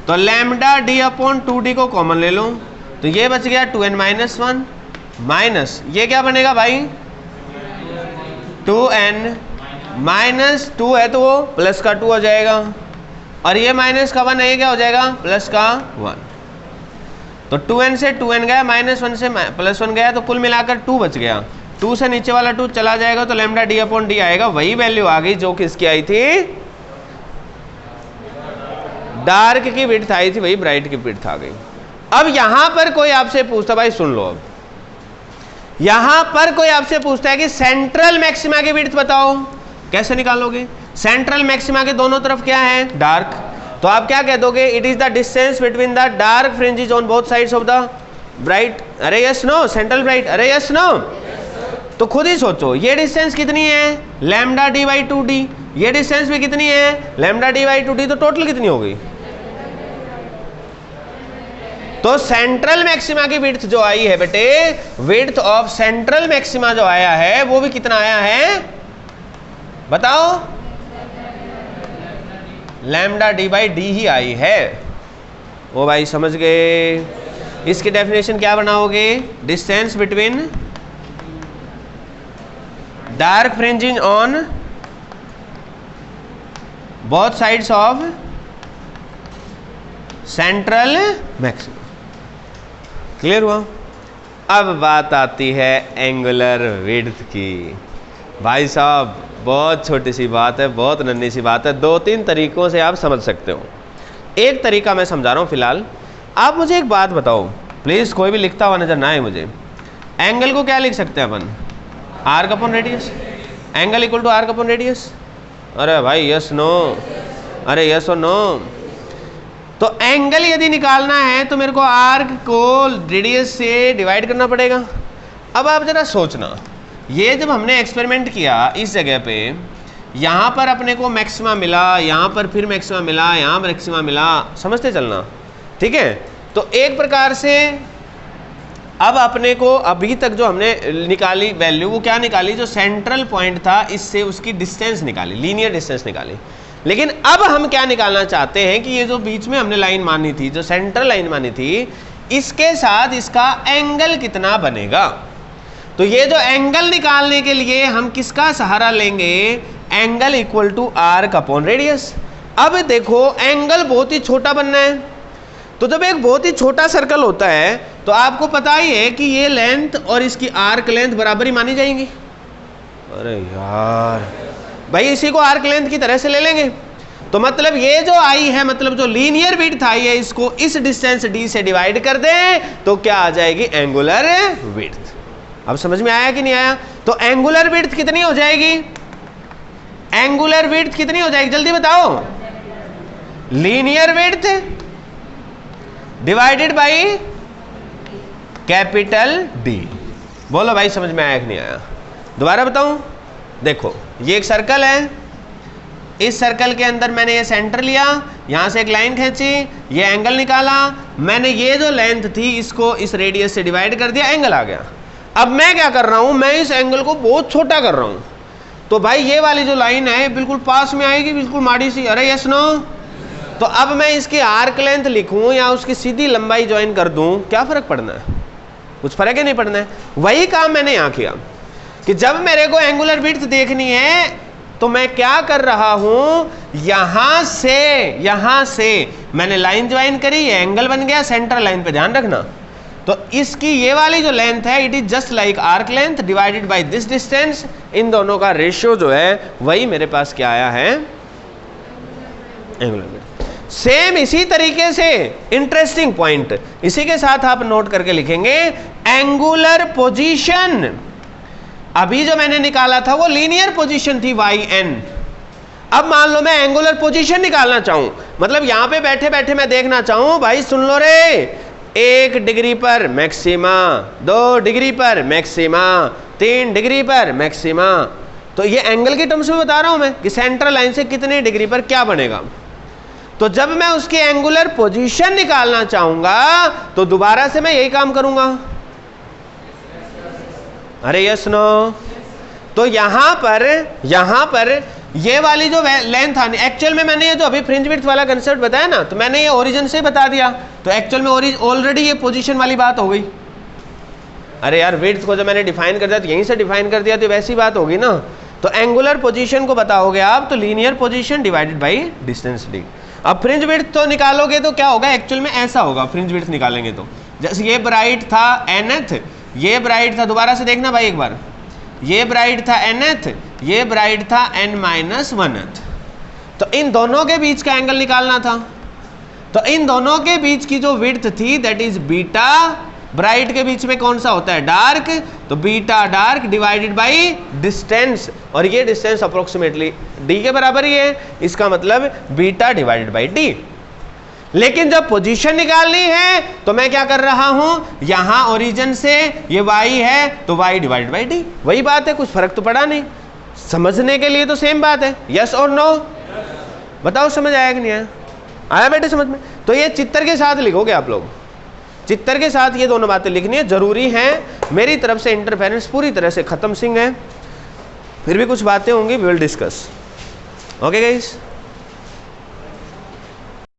तो लैम्डा डी अपॉन 2d को कॉमन ले लो, तो ये बच गया 2n माइनस 1 माइनस, ये क्या बनेगा भाई? 2n माइनस 2 है तो वो प्लस का 2 हो जाएगा, और ये माइनस का 1 है, ये क्या हो जाएगा? प्लस का 1। तो 2n से 2n गया, माइनस 1 से प्लस 1 गया, तो कुल मिलाकर 2 बच गया। 2 से नीचे वाला 2 चला जाएगा, तो लैम्डा डी अपॉन डी आएगा, वही वैल्यू आ गई जो किसकी आई थी? डार्क की विड्थ आई थी, वही ब्राइट की विड्थ आ गई। अब यहां पर कोई आपसे पूछता, भाई सुन लो, अब यहां पर कोई आपसे पूछता है कि सेंट्रल मैक्सिमा की विड्थ बताओ, कैसे निकालोगे? सेंट्रल मैक्सिमा के दोनों तरफ क्या है? डार्क। तो आप क्या कह दोगे? It is the distance between the dark fringes on both sides of the bright. अरे यस नो? Central bright. अरे यस नो? तो खुद ही सोचो, ये डिस्टेंस कितनी है? Lambda D by 2d। ये डिस्टेंस भी कितनी है? Lambda D by 2d। तो टोटल कितनी हो गई? तो सेंट्रल मैक्सिमा की विड्थ जो आई है बेटे, विड्थ ऑफ सेंट्रल मैक्सिमा जो आया है वो भी कितना आया है बताओ? लैम्डा डी बाई डी ही आई है। ओ भाई समझ गए? इसकी डेफिनेशन क्या बनाओगे? Distance between dark fringing on both sides of central maxima. Clear हुआ? अब बात आती है एंगुलर विड्थ की। भाई साहब बहुत छोटी सी बात है, बहुत नन्ही सी बात है, 2-3 तरीकों से आप समझ सकते हो। एक तरीका मैं समझा रहा हूँ फिलहाल। आप मुझे एक बात बताओ प्लीज़, कोई भी लिखता हुआ नजर ना आए मुझे। एंगल को क्या लिख सकते हैं अपन? Arc upon radius. Angle equal to arc upon radius. अरे भाई यस नो? अरे यस और नो? तो एंगल यदि निकालना है तो मेरे को आर्क को रेडियस से डिवाइड करना पड़ेगा। अब आप जरा सोचना, ये जब हमने एक्सपेरिमेंट किया इस जगह पे, यहाँ पर अपने को मैक्सिमा मिला, यहाँ पर फिर मैक्सिमा मिला, यहाँ मैक्सिमा मिला, समझते चलना, ठीक है? तो एक प्रकार से अब अपने को अभी तक जो हमने निकाली वैल्यू, वो क्या निकाली, जो सेंट्रल पॉइंट था इससे उसकी डिस्टेंस निकाली, लीनियर डिस्टेंस निकाली। लेकिन अब हम क्या निकालना चाहते हैं कि ये जो बीच में हमने लाइन मानी थी, जो सेंट्रल लाइन मानी थी, इसके साथ इसका एंगल कितना बनेगा। तो ये जो एंगल निकालने के लिए हम किसका सहारा लेंगे, angle equal to arc upon radius. अब देखो एंगल बहुत ही छोटा बनना है, तो जब एक बहुत ही छोटा सर्कल होता है तो आपको पता ही है कि ये लेंथ और इसकी आर्क लेंथ बराबर ही मानी जाएंगी। अरे यार भाई, इसी को आर्क लेंथ की तरह से ले लेंगे। तो मतलब ये जो आई है, मतलब जो लीनियर विड्थ आई है, इसको इस डिस्टेंस d से डिवाइड कर दें तो क्या आ जाएगी, एंगुलर विड्थ। अब समझ में आया कि नहीं आया। तो एंगुलर विड्थ कितनी हो जाएगी, एंगुलर विड्थ कितनी हो जाएगी, जल्दी बताओ। Linear width divided by capital D। बोलो भाई समझ में आया कि नहीं आया। दोबारा बताऊं, देखो ये एक सर्कल है, इस सर्कल के अंदर मैंने ये सेंटर लिया, यहां से एक लाइन खींची, ये एंगल निकाला, मैंने ये जो लेंथ थी इसको इस रेडियस से डिवाइड कर दिया, एंगल आ गया। अब मैं क्या कर रहा हूं, मैं इस एंगल को बहुत छोटा कर रहा हूं। तो भाई ये वाली जो लाइन है बिल्कुल पास में आएगी, बिल्कुल माड़ी सी। अरे यस नो। तो अब मैं इसकी आर्क लेंथ लिखूं या उसकी सीधी लंबाई ज्वाइन कर दूं, क्या फर्क पड़ना है, कुछ फर्क ही नहीं पड़ना है। वही काम मैंने यहां किया कि जब मेरे को एंगुलर विड्थ देखनी है तो मैं क्या कर रहा हूं, यहां से मैंने लाइन ज्वाइन करी, ये एंगल बन गया, सेंटर लाइन पे ध्यान रखना। तो इसकी ये वाली जो लेंथ है, it is just like arc length divided by this distance. इन दोनों का रेशियो जो है वही मेरे पास क्या आया है, एंगुलर विड्थ। सेम इसी तरीके से इंटरेस्टिंग पॉइंट इसी के साथ आप नोट करके लिखेंगे, एंगुलर पोजीशन। अभी जो मैंने निकाला था वो लीनियर पोजीशन थी yn। अब मान लो मैं एंगुलर पोजीशन निकालना चाहूं, मतलब यहां पे बैठे बैठे मैं देखना चाहूं, भाई सुन लो रे, 1 डिग्री पर मैक्सिमा, 2 डिग्री पर मैक्सिमा, 3 डिग्री पर मैक्सिमा। तो ये एंगल के टर्म्स में बता रहा हूं मैं कि सेंट्रल लाइन से कितने डिग्री पर क्या बनेगा। तो जब मैं उसकी एंगुलर पोजीशन निकालना चाहूंगा तो दोबारा से मैं यही काम करूंगा। अरे यस नो। तो यहां पर ये वाली जो लेंथ आनी, एक्चुअल में मैंने ये जो अभी फ्रिंज विड्थ वाला कंसेप्ट बताया ना, तो मैंने ये ओरिजिन से बता दिया, तो एक्चुअल में ऑलरेडी ये पोजीशन वाली बात हो गई। अरे यार विड्थ को जब मैंने डिफाइन कर दिया तो यहीं से डिफाइन कर दिया, तो वैसी बात होगी ना। तो एंगुलर पोजीशन को बताओगे आप तो linear position divided by distance d। अब फ्रिंज विड्थ तो निकालोगे तो क्या होगा, एक्चुअल में ऐसा होगा, फ्रिंज विड्थ निकालेंगे तो जैसे ये ब्राइट था nth, ये ब्राइट था, दोबारा से देखना भाई एक बार, ये ब्राइट था nth, ये ब्राइट था n-1th। तो इन दोनों के बीच का एंगल निकालना था। तो इन दोनों के बीच की जो विड्थ थी दैट इज बीटा, ब्राइट के बीच में कौन सा होता है, डार्क, तो beta dark divided by distance, और ये डिस्टेंस अप्रोक्सीमेटली d के बराबर ही है, इसका मतलब बीटा डिवाइडेड बाई d। लेकिन जब पोजीशन निकालनी है तो मैं क्या कर रहा हूं, यहां ओरिजिन से ये y है तो y डिवाइडेड बाई d, वही बात है, कुछ फर्क तो पड़ा नहीं। समझने के लिए तो सेम बात है, यस और नो। बताओ समझ आया कि नहीं आया, आया बेटे समझ में। तो ये चित्र के साथ लिखोगे आप लोग, चित्र के साथ ये दोनों बातें लिखनी है, जरूरी हैं। मेरी तरफ से इंटरफेरेंस पूरी तरह से खत्म सिंह है, फिर भी कुछ बातें होंगी, we will discuss. Okay guys.